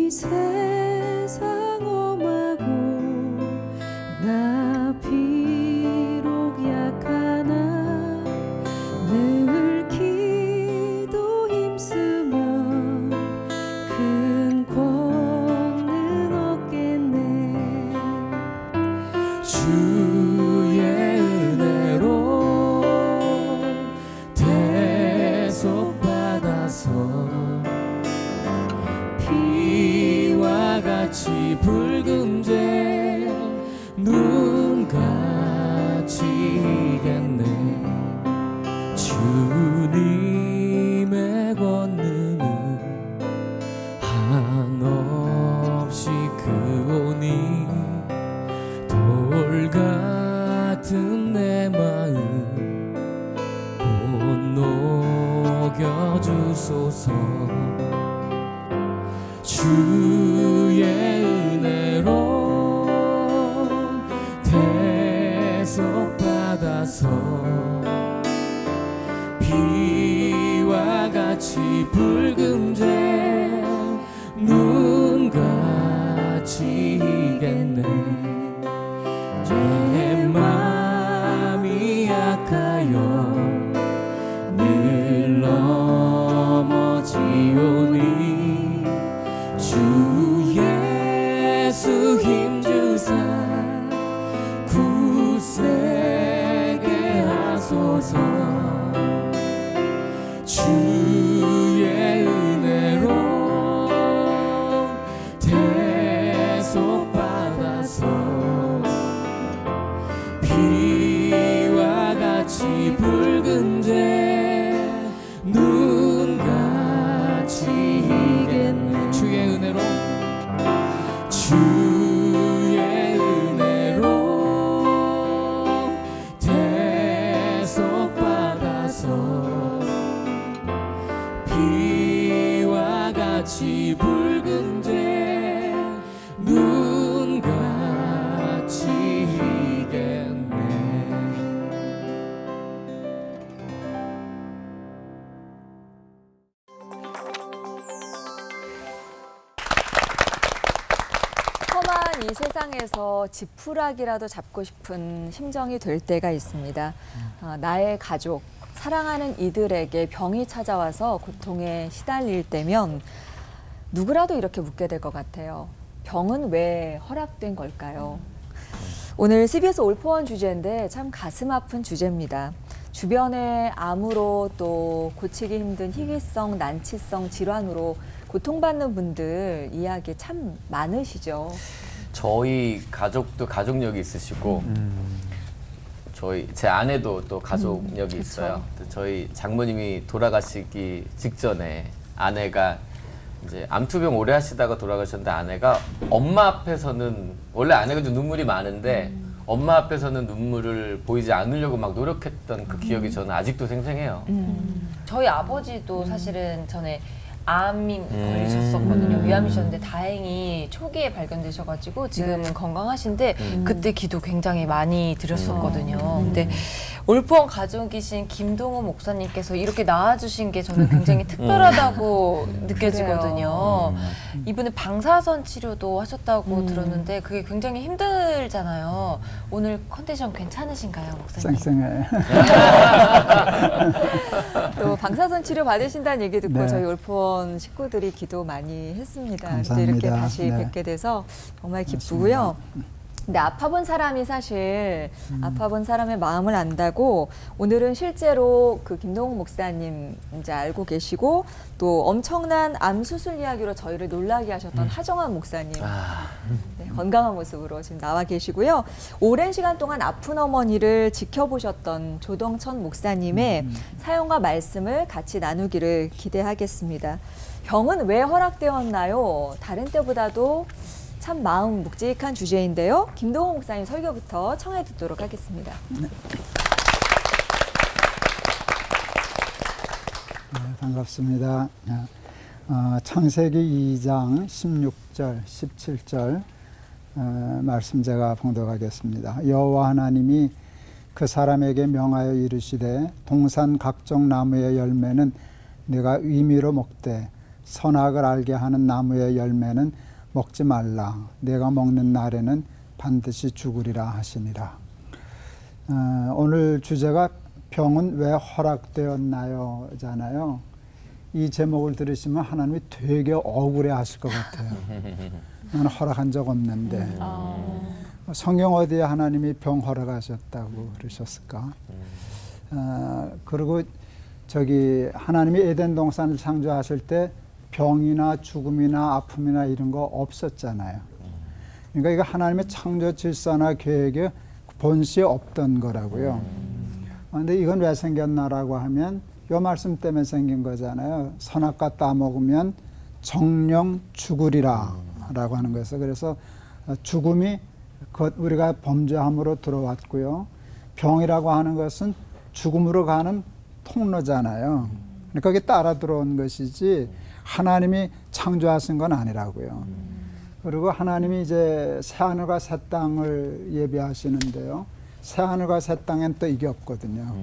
이 세상 험하고 나 비록 약하나 늘 기도 힘쓰면 큰 권능 얻겠네. 주의 은혜로 대속받아서 피와 같이 붉은 죄 눈같이 이겼네. 주님의 권능은 한없이 크오니 돌 같은 내 마음 못 녹여주소서. 주의 은혜로 대속받아서 피와 같이 붉은 죄 눈같이 이겼네. 내 맘이 약하여 늘 넘어지오니 주 예수 힘주사 굳세게 하소서. 주의 은혜로 대속받아서 피와 같이 붉은 죄 눈같이 이겼네. 주의 은혜로 주의 은혜로 대속받아서 피와 같이 붉은 죄 눈같이 이겼네. 험한 이 세상에서 지푸라기라도 잡고 싶은 심정이 될 때가 있습니다. 나의 가족, 사랑하는 이들에게 병이 찾아와서 고통에 시달릴 때면 누구라도 이렇게 묻게 될 것 같아요. 병은 왜 허락된 걸까요? 오늘 CBS 올포원 주제인데 참 가슴 아픈 주제입니다. 주변의 암으로 또 고치기 힘든 희귀성, 난치성 질환으로 고통받는 분들 이야기 참 많으시죠. 저희 가족도 가족력이 있으시고 제 아내도 또 가족력이 있어요. 저희 장모님이 돌아가시기 직전에 아내가 이제 암투병 오래 하시다가 돌아가셨는데 아내가 엄마 앞에서는 원래 아내가 좀 눈물이 많은데 엄마 앞에서는 눈물을 보이지 않으려고 막 노력했던 그 기억이 저는 아직도 생생해요. 저희 아버지도 사실은 전에 암이 걸리셨었거든요. 위암이셨는데 다행히 초기에 발견되셔가지고 지금은 건강하신데 그때 기도 굉장히 많이 드렸었거든요. 근데 올포원 가족이신 김동호 목사님께서 이렇게 나와주신 게 저는 굉장히 특별하다고 느껴지거든요. 이분은 방사선 치료도 하셨다고 들었는데 그게 굉장히 힘들잖아요. 오늘 컨디션 괜찮으신가요, 목사님? 쌩쌩해. 또 방사선 치료 받으신다는 얘기 듣고 네. 저희 올포원 식구들이 기도 많이 했습니다. 감사합니다. 그래서 이렇게 다시 네. 뵙게 돼서 정말 기쁘고요. 근데 아파본 사람이 사실 아파본 사람의 마음을 안다고 오늘은 실제로 그 김동욱 목사님 이제 알고 계시고 또 엄청난 암 수술 이야기로 저희를 놀라게 하셨던 하정환 목사님 네, 건강한 모습으로 지금 나와 계시고요. 오랜 시간 동안 아픈 어머니를 지켜보셨던 조동천 목사님의 사연과 말씀을 같이 나누기를 기대하겠습니다. 병은 왜 허락되었나요? 다른 때보다도 참 마음 묵직한 주제인데요. 김동호 목사님 설교부터 청해 듣도록 하겠습니다. 네, 반갑습니다. 창세기 2장 16절, 17절 말씀 제가 봉독하겠습니다. 여호와 하나님이 그 사람에게 명하여 이르시되 동산 각종 나무의 열매는 네가 의미로 먹되 선악을 알게 하는 나무의 열매는 먹지 말라. 내가 먹는 날에는 반드시 죽으리라 하시니라. 오늘 주제가 병은 왜 허락되었나요? 잖아요. 이 제목을 들으시면 하나님이 되게 억울해 하실 것 같아요. 나는 허락한 적 없는데. 성경 어디에 하나님이 병 허락하셨다고 그러셨을까? 그리고 하나님이 에덴 동산을 창조하실 때 병이나 죽음이나 아픔이나 이런 거 없었잖아요. 그러니까 이거 하나님의 창조 질서나 계획에 본시에 없던 거라고요. 그런데 이건 왜 생겼나라고 하면 요 말씀 때문에 생긴 거잖아요. 선악과 따먹으면 정령 죽으리라 라고 하는 거에서 그래서 죽음이 우리가 범죄함으로 들어왔고요. 병이라고 하는 것은 죽음으로 가는 통로잖아요. 그러니까 그게 따라 들어온 것이지 하나님이 창조하신 건 아니라고요. 그리고 하나님이 이제 새하늘과 새 땅을 예비하시는데요. 새하늘과 새 땅엔 또 이게 없거든요.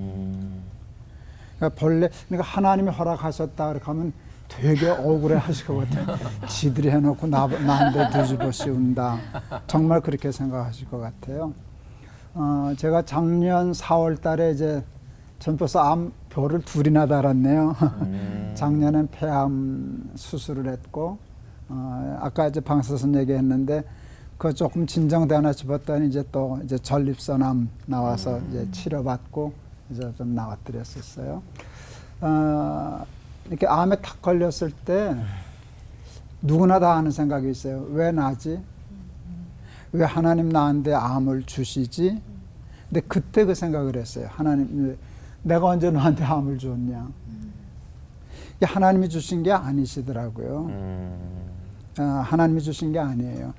그러니까 하나님이 허락하셨다 그렇게 하면 되게 억울해 하실 것 같아요. 지들이 해놓고 나한테 뒤집어 씌운다. 정말 그렇게 생각하실 것 같아요. 제가 작년 4월 달에 이제 전 벌써 암표를 2이나 달았네요. 작년엔 폐암 수술을 했고, 아까 이제 방사선 얘기했는데, 그거 조금 진정되나 싶었더니 이제 또 이제 전립선암 나와서 이제 치료받고 이제 좀 나왔더랬었어요. 이렇게 암에 탁 걸렸을 때 누구나 다 하는 생각이 있어요. 왜 나지? 왜 하나님 나한테 암을 주시지? 근데 그때 그 생각을 했어요. 하나님, 내가 언제 너한테 암을 줬냐? 이게 하나님이 주신 게 아니시더라고요. 하나님이 주신 게 아니에요.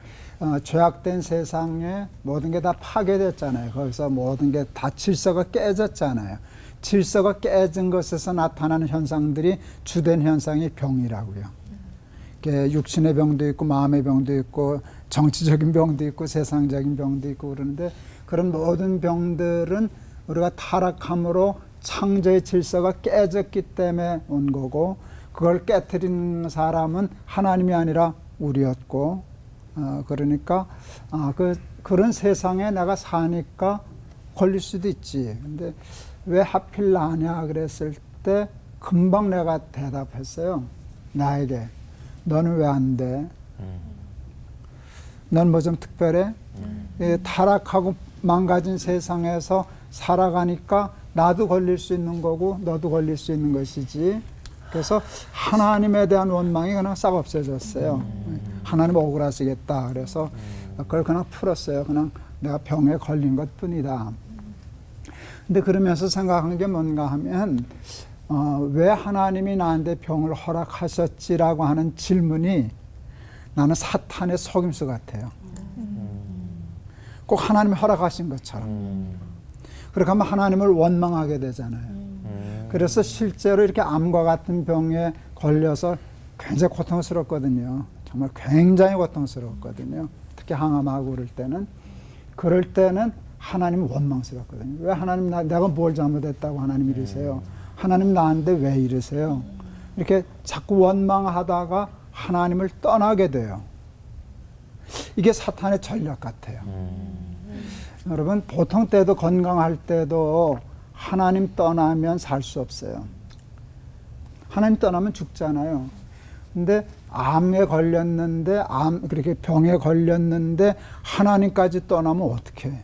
죄악된 세상에 모든 게 다 파괴됐잖아요. 거기서 모든 게 다 질서가 깨졌잖아요. 질서가 깨진 것에서 나타나는 현상들이 주된 현상이 병이라고요. 육신의 병도 있고 마음의 병도 있고 정치적인 병도 있고 세상적인 병도 있고 그러는데 그런 모든 병들은 우리가 타락함으로 창조의 질서가 깨졌기 때문에 온 거고 그걸 깨트린 사람은 하나님이 아니라 우리였고 그러니까 그런 세상에 내가 사니까 걸릴 수도 있지. 근데 왜 하필 나냐 그랬을 때 금방 내가 대답했어요. 나에게 너는 왜 안 돼? 넌 뭐 좀 특별해? 타락하고 망가진 세상에서 살아가니까 나도 걸릴 수 있는 거고 너도 걸릴 수 있는 것이지. 그래서 하나님에 대한 원망이 그냥 싹 없어졌어요. 하나님 억울하시겠다. 그래서 그걸 그냥 풀었어요. 그냥 내가 병에 걸린 것 뿐이다. 근데 그러면서 생각한 게 뭔가 하면 왜 하나님이 나한테 병을 허락하셨지라고 하는 질문이 나는 사탄의 속임수 같아요. 꼭 하나님이 허락하신 것처럼. 그렇게 하면 하나님을 원망하게 되잖아요. 그래서 실제로 이렇게 암과 같은 병에 걸려서 굉장히 고통스럽거든요. 정말 굉장히 고통스럽거든요. 특히 항암하고 그럴 때는 하나님은 원망스럽거든요. 왜 하나님 내가 뭘 잘못했다고 하나님 이러세요? 하나님 나한테 왜 이러세요? 이렇게 자꾸 원망하다가 하나님을 떠나게 돼요. 이게 사탄의 전략 같아요. 여러분 보통 때도 건강할 때도 하나님 떠나면 살 수 없어요. 하나님 떠나면 죽잖아요. 근데 암에 걸렸는데 그렇게 병에 걸렸는데 하나님까지 떠나면 어떻게 해?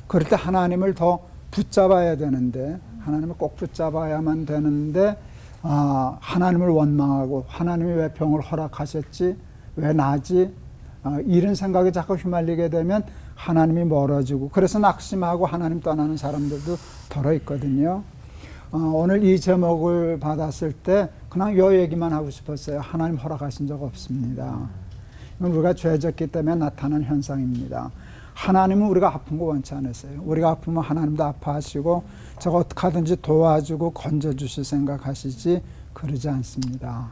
그럴 때 하나님을 더 붙잡아야 되는데 하나님을 꼭 붙잡아야만 되는데 하나님을 원망하고 하나님이 왜 병을 허락하셨지? 왜 나지? 이런 생각에 자꾸 휘말리게 되면 하나님이 멀어지고 그래서 낙심하고 하나님 떠나는 사람들도 덜어 있거든요. 오늘 이 제목을 받았을 때 그냥 요 얘기만 하고 싶었어요. 하나님 허락하신 적 없습니다. 이건 우리가 죄졌기 때문에 나타나는 현상입니다. 하나님은 우리가 아픈 거 원치 않으세요. 우리가 아프면 하나님도 아파하시고 저거 어떻게 하든지 도와주고 건져주실 생각하시지 그러지 않습니다.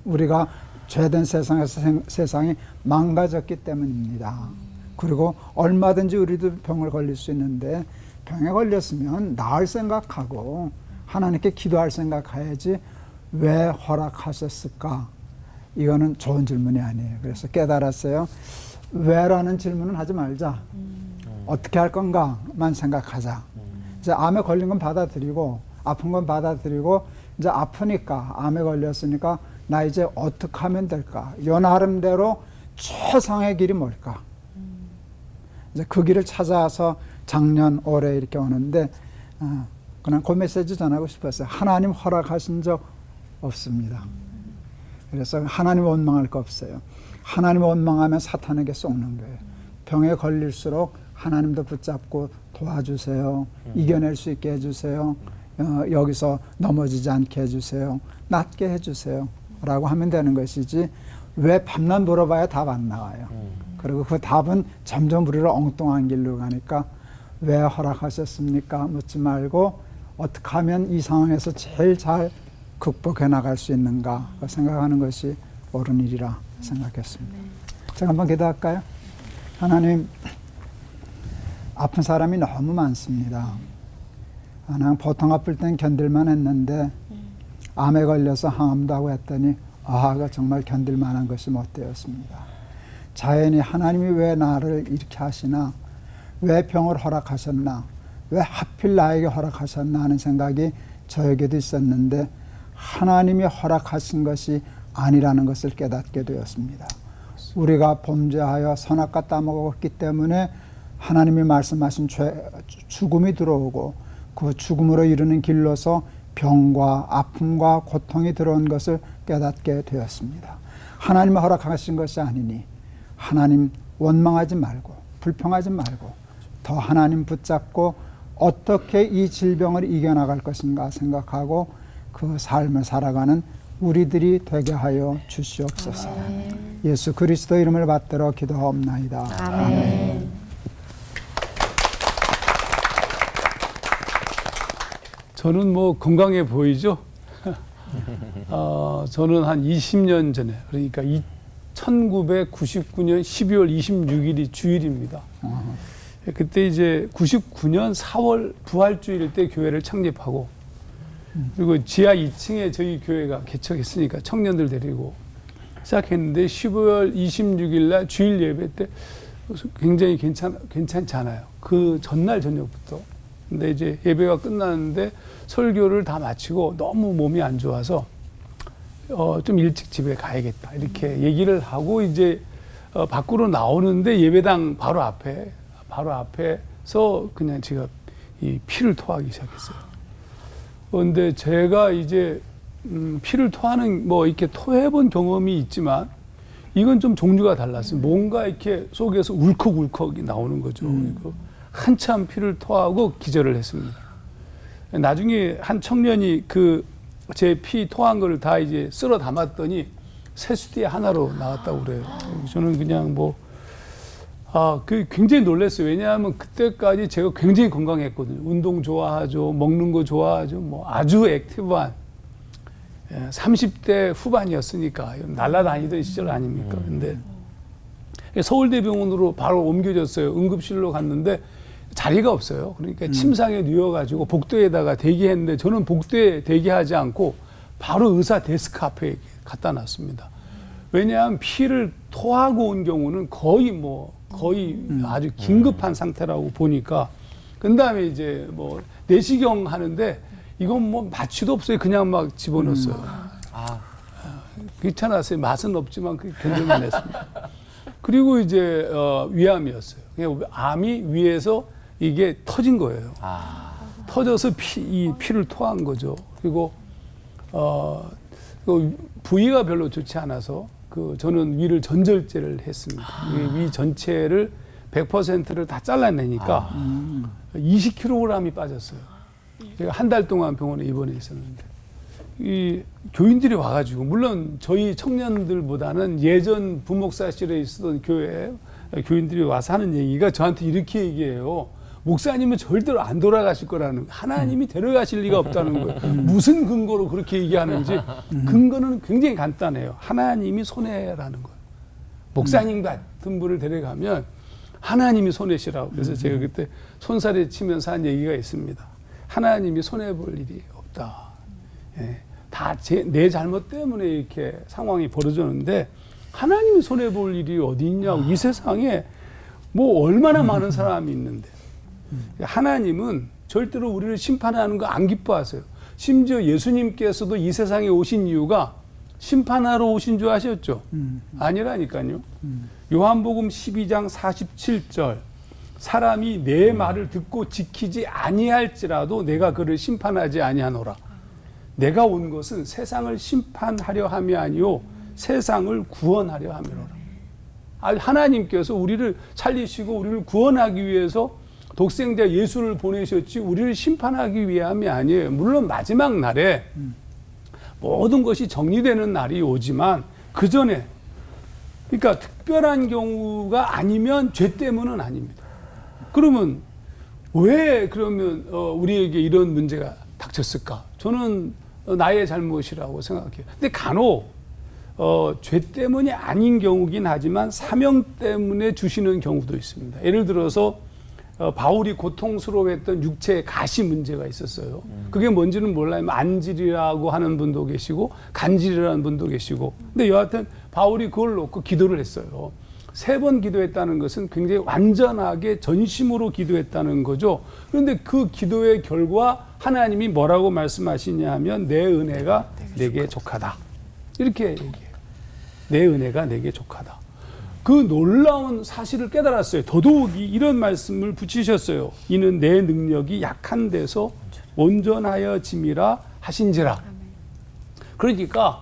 우리가 죄된 세상에서 세상이 망가졌기 때문입니다. 그리고 얼마든지 우리도 병을 걸릴 수 있는데 병에 걸렸으면 나을 생각하고 하나님께 기도할 생각해야지 왜 허락하셨을까? 이거는 좋은 질문이 아니에요. 그래서 깨달았어요. 왜라는 질문은 하지 말자. 어떻게 할 건가만 생각하자. 이제 암에 걸린 건 받아들이고 아픈 건 받아들이고 이제 아프니까 암에 걸렸으니까 나 이제 어떻게 하면 될까? 요 나름대로 최상의 길이 뭘까? 이제 그 길을 찾아서 작년 올해 이렇게 오는데 그냥 그 메시지 전하고 싶었어요. 하나님 허락하신 적 없습니다. 그래서 하나님 원망할 거 없어요. 하나님 원망하면 사탄에게 속는 거예요. 병에 걸릴수록 하나님도 붙잡고 도와주세요. 이겨낼 수 있게 해주세요. 여기서 넘어지지 않게 해주세요. 낫게 해주세요. 라고 하면 되는 것이지 왜 밤낮 물어봐야 답 안 나와요. 그리고 그 답은 점점 우리를 엉뚱한 길로 가니까 왜 허락하셨습니까? 묻지 말고 어떻게 하면 이 상황에서 제일 잘 극복해 나갈 수 있는가 생각하는 것이 옳은 일이라 생각했습니다. 제가 한번 기도할까요? 하나님, 아픈 사람이 너무 많습니다. 하나님, 보통 아플 땐 견딜만 했는데 암에 걸려서 항암도 하고 했더니 그거 정말 견딜만한 것이 못 되었습니다. 자연히 하나님이 왜 나를 이렇게 하시나, 왜 병을 허락하셨나, 왜 하필 나에게 허락하셨나 하는 생각이 저에게도 있었는데 하나님이 허락하신 것이 아니라는 것을 깨닫게 되었습니다. 우리가 범죄하여 선악과 따먹었기 때문에 하나님이 말씀하신 죽음이 들어오고 그 죽음으로 이르는 길로서 병과 아픔과 고통이 들어온 것을 깨닫게 되었습니다. 하나님이 허락하신 것이 아니니 하나님 원망하지 말고 불평하지 말고 더 하나님 붙잡고 어떻게 이 질병을 이겨나갈 것인가 생각하고 그 삶을 살아가는 우리들이 되게 하여 주시옵소서. 예수 그리스도 이름을 받들어 기도하옵나이다. 아멘. 저는 뭐 건강해 보이죠? 저는 한 20년 전에, 그러니까 1999년 12월 26일이 주일입니다. 그때 이제 99년 4월 부활주일 때 교회를 창립하고, 그리고 지하 2층에 저희 교회가 개척했으니까 청년들 데리고 시작했는데 12월 26일 날 주일 예배 때 굉장히 괜찮지 않아요. 그 전날 저녁부터. 근데 이제 예배가 끝났는데 설교를 다 마치고 너무 몸이 안 좋아서 좀 일찍 집에 가야겠다 이렇게 얘기를 하고 이제 밖으로 나오는데 예배당 바로 앞에서 그냥 제가 이 피를 토하기 시작했어요. 그런데 제가 이제 피를 토하는 뭐 이렇게 토해본 경험이 있지만 이건 좀 종류가 달랐어요. 뭔가 이렇게 속에서 울컥울컥이 나오는 거죠. 그리고 한참 피를 토하고 기절을 했습니다. 나중에 한 청년이 그 제 피 토한 거를 다 이제 쓸어 담았더니 세수대 하나로 나왔다고 그래요. 저는 그냥 그 굉장히 놀랐어요. 왜냐하면 그때까지 제가 굉장히 건강했거든요. 운동 좋아하죠. 먹는 거 좋아하죠. 뭐 아주 액티브한 30대 후반이었으니까 날아다니던 시절 아닙니까? 근데 서울대병원으로 바로 옮겨졌어요. 응급실로 갔는데 자리가 없어요. 그러니까 침상에 누워가지고 복도에다가 대기했는데 저는 복도에 대기하지 않고 바로 의사 데스크 앞에 갖다 놨습니다. 왜냐하면 피를 토하고 온 경우는 거의 아주 긴급한 상태라고 보니까 그 다음에 이제 뭐 내시경 하는데 이건 뭐 마취도 없어요. 그냥 막 집어넣었어요. 귀찮았어요. 맛은 없지만 견딜만 했습니다. 그리고 이제 위암이었어요. 그냥 암이 위에서 이게 터진 거예요. 터져서 이 피를 토한 거죠. 그리고 그 부위가 별로 좋지 않아서 저는 위를 전절제를 했습니다. 위 전체를 100%를 다 잘라내니까 20kg이 빠졌어요. 제가 한 달 동안 병원에 입원해 있었는데 이 교인들이 와가지고 물론 저희 청년들보다는 예전 부목사실에 있었던 교회 교인들이 와서 하는 얘기가 저한테 이렇게 얘기해요. 목사님은 절대로 안 돌아가실 거라는, 하나님이 데려가실 리가 없다는 거예요. 무슨 근거로 그렇게 얘기하는지 근거는 굉장히 간단해요. 하나님이 손해라는 거예요. 목사님 같은 분을 데려가면 하나님이 손해시라고. 그래서 제가 그때 손살에 치면서 한 얘기가 있습니다. 하나님이 손해볼 일이 없다. 예. 다 내 잘못 때문에 이렇게 상황이 벌어졌는데 하나님이 손해볼 일이 어디 있냐고. 이 세상에 뭐 얼마나 많은 사람이 있는데 하나님은 절대로 우리를 심판하는 거 안 기뻐하세요. 심지어 예수님께서도 이 세상에 오신 이유가 심판하러 오신 줄 아셨죠? 아니라니까요. 요한복음 12장 47절 사람이 내 말을 듣고 지키지 아니할지라도 내가 그를 심판하지 아니하노라. 내가 온 것은 세상을 심판하려 함이 아니요 세상을 구원하려 함이로라. 하나님께서 우리를 살리시고 우리를 구원하기 위해서 독생자 예수를 보내셨지 우리를 심판하기 위함이 아니에요. 물론 마지막 날에 모든 것이 정리되는 날이 오지만 그 전에 그러니까 특별한 경우가 아니면 죄 때문은 아닙니다. 그러면 왜 그러면 우리에게 이런 문제가 닥쳤을까? 저는 나의 잘못이라고 생각해요. 근데 간혹 죄 때문이 아닌 경우긴 하지만 사명 때문에 주시는 경우도 있습니다. 예를 들어서 바울이 고통스러워했던 육체의 가시 문제가 있었어요. 그게 뭔지는 몰라요. 안질이라고 하는 분도 계시고 간질이라는 분도 계시고. 근데 여하튼 바울이 그걸 놓고 기도를 했어요. 3번 기도했다는 것은 굉장히 완전하게 전심으로 기도했다는 거죠. 그런데 그 기도의 결과 하나님이 뭐라고 말씀하시냐 하면 내 은혜가 내게 족하다. 이렇게 얘기해요. 내 은혜가 내게 족하다. 그 놀라운 사실을 깨달았어요. 더더욱이 이런 말씀을 붙이셨어요. 이는 내 능력이 약한 데서 온전하여 짐이라 하신지라. 그러니까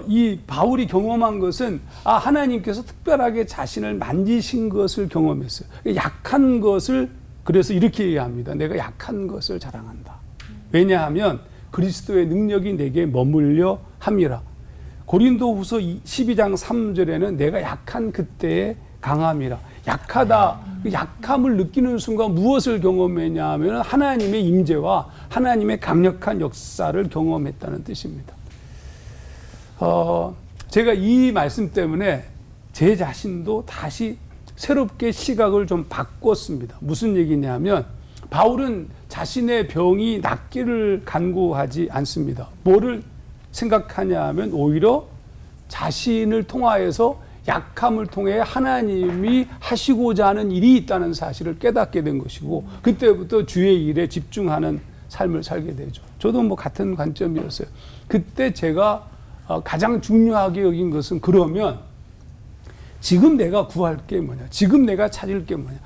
이 바울이 경험한 것은 하나님께서 특별하게 자신을 만지신 것을 경험했어요. 약한 것을 그래서 이렇게 얘기합니다. 내가 약한 것을 자랑한다. 왜냐하면 그리스도의 능력이 내게 머물려 함이라. 고린도후서 12장 3절에는 내가 약한 그때의 강함이라. 약하다. 그 약함을 느끼는 순간 무엇을 경험했냐 하면 하나님의 임재와 하나님의 강력한 역사를 경험했다는 뜻입니다. 제가 이 말씀 때문에 제 자신도 다시 새롭게 시각을 좀 바꿨습니다. 무슨 얘기냐면 바울은 자신의 병이 낫기를 간구하지 않습니다. 뭐를 생각하냐 하면 오히려 자신을 통하여서 약함을 통해 하나님이 하시고자 하는 일이 있다는 사실을 깨닫게 된 것이고 그때부터 주의 일에 집중하는 삶을 살게 되죠. 저도 뭐 같은 관점이었어요. 그때 제가 가장 중요하게 여긴 것은 그러면 지금 내가 구할 게 뭐냐, 지금 내가 찾을 게 뭐냐,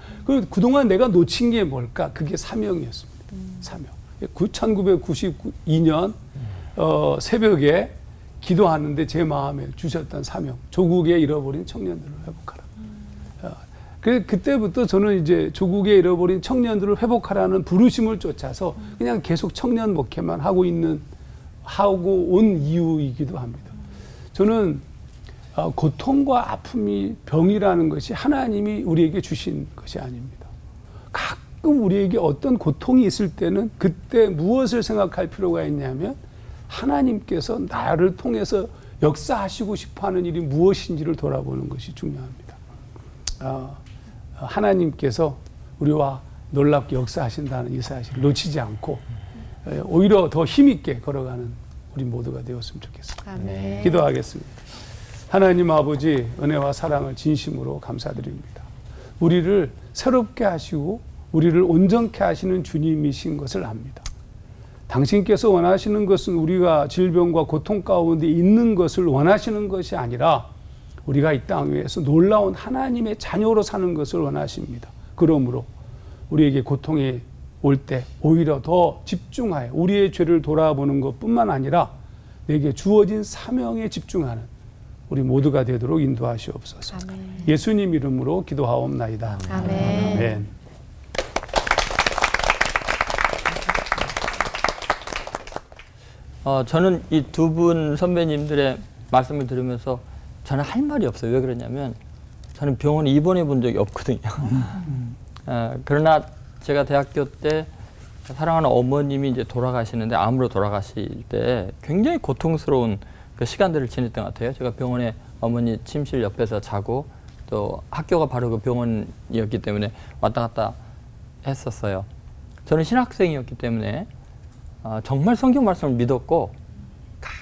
그동안 내가 놓친 게 뭘까? 그게 사명이었습니다. 사명. 1992년 새벽에 기도하는데 제 마음에 주셨던 사명, 조국에 잃어버린 청년들을 회복하라. 그때부터 저는 이제 조국에 잃어버린 청년들을 회복하라는 부르심을 쫓아서 그냥 계속 청년 목회만 하고 온 이유이기도 합니다. 저는 고통과 아픔이 병이라는 것이 하나님이 우리에게 주신 것이 아닙니다. 가끔 우리에게 어떤 고통이 있을 때는 그때 무엇을 생각할 필요가 있냐면 하나님께서 나를 통해서 역사하시고 싶어하는 일이 무엇인지를 돌아보는 것이 중요합니다. 하나님께서 우리와 놀랍게 역사하신다는 이 사실을 놓치지 않고 오히려 더 힘있게 걸어가는 우리 모두가 되었으면 좋겠습니다. 아멘. 기도하겠습니다. 하나님 아버지 은혜와 사랑을 진심으로 감사드립니다. 우리를 새롭게 하시고 우리를 온전케 하시는 주님이신 것을 압니다. 당신께서 원하시는 것은 우리가 질병과 고통 가운데 있는 것을 원하시는 것이 아니라 우리가 이 땅 위에서 놀라운 하나님의 자녀로 사는 것을 원하십니다. 그러므로 우리에게 고통이 올 때 오히려 더 집중하여 우리의 죄를 돌아보는 것뿐만 아니라 내게 주어진 사명에 집중하는 우리 모두가 되도록 인도하시옵소서. 아멘. 예수님 이름으로 기도하옵나이다. 아멘. 아멘. 저는 이 두 분 선배님들의 말씀을 들으면서 저는 할 말이 없어요. 왜 그러냐면 저는 병원에 입원해 본 적이 없거든요. 그러나 제가 대학교 때 사랑하는 어머님이 이제 돌아가시는데 암으로 돌아가실 때 굉장히 고통스러운 그 시간들을 지냈던 것 같아요. 제가 병원에 어머니 침실 옆에서 자고 또 학교가 바로 그 병원이었기 때문에 왔다 갔다 했었어요. 저는 신학생이었기 때문에 정말 성경 말씀을 믿었고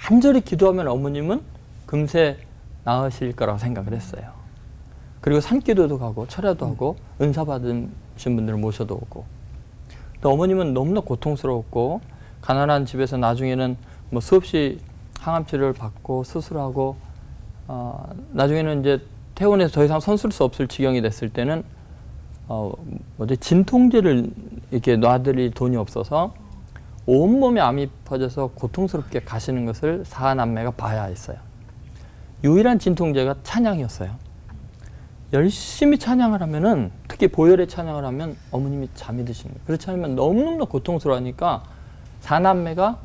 간절히 기도하면 어머님은 금세 나으실 거라고 생각을 했어요. 그리고 산기도도 가고 철야도 하고 은사 받으신 분들을 모셔도 오고, 또 어머님은 너무나 고통스러웠고 가난한 집에서 나중에는 뭐 수없이 항암 치료를 받고 수술하고 나중에는 이제 퇴원해서 더 이상 손 쓸 수 없을 지경이 됐을 때는 진통제를 이렇게 놔드릴 돈이 없어서 온몸에 암이 퍼져서 고통스럽게 가시는 것을 사남매가 봐야 했어요. 유일한 진통제가 찬양이었어요. 열심히 찬양을 하면은, 특히 보혈의 찬양을 하면 어머님이 잠이 드시는 거예요. 그렇지 않으면 너무너무 고통스러우니까 사남매가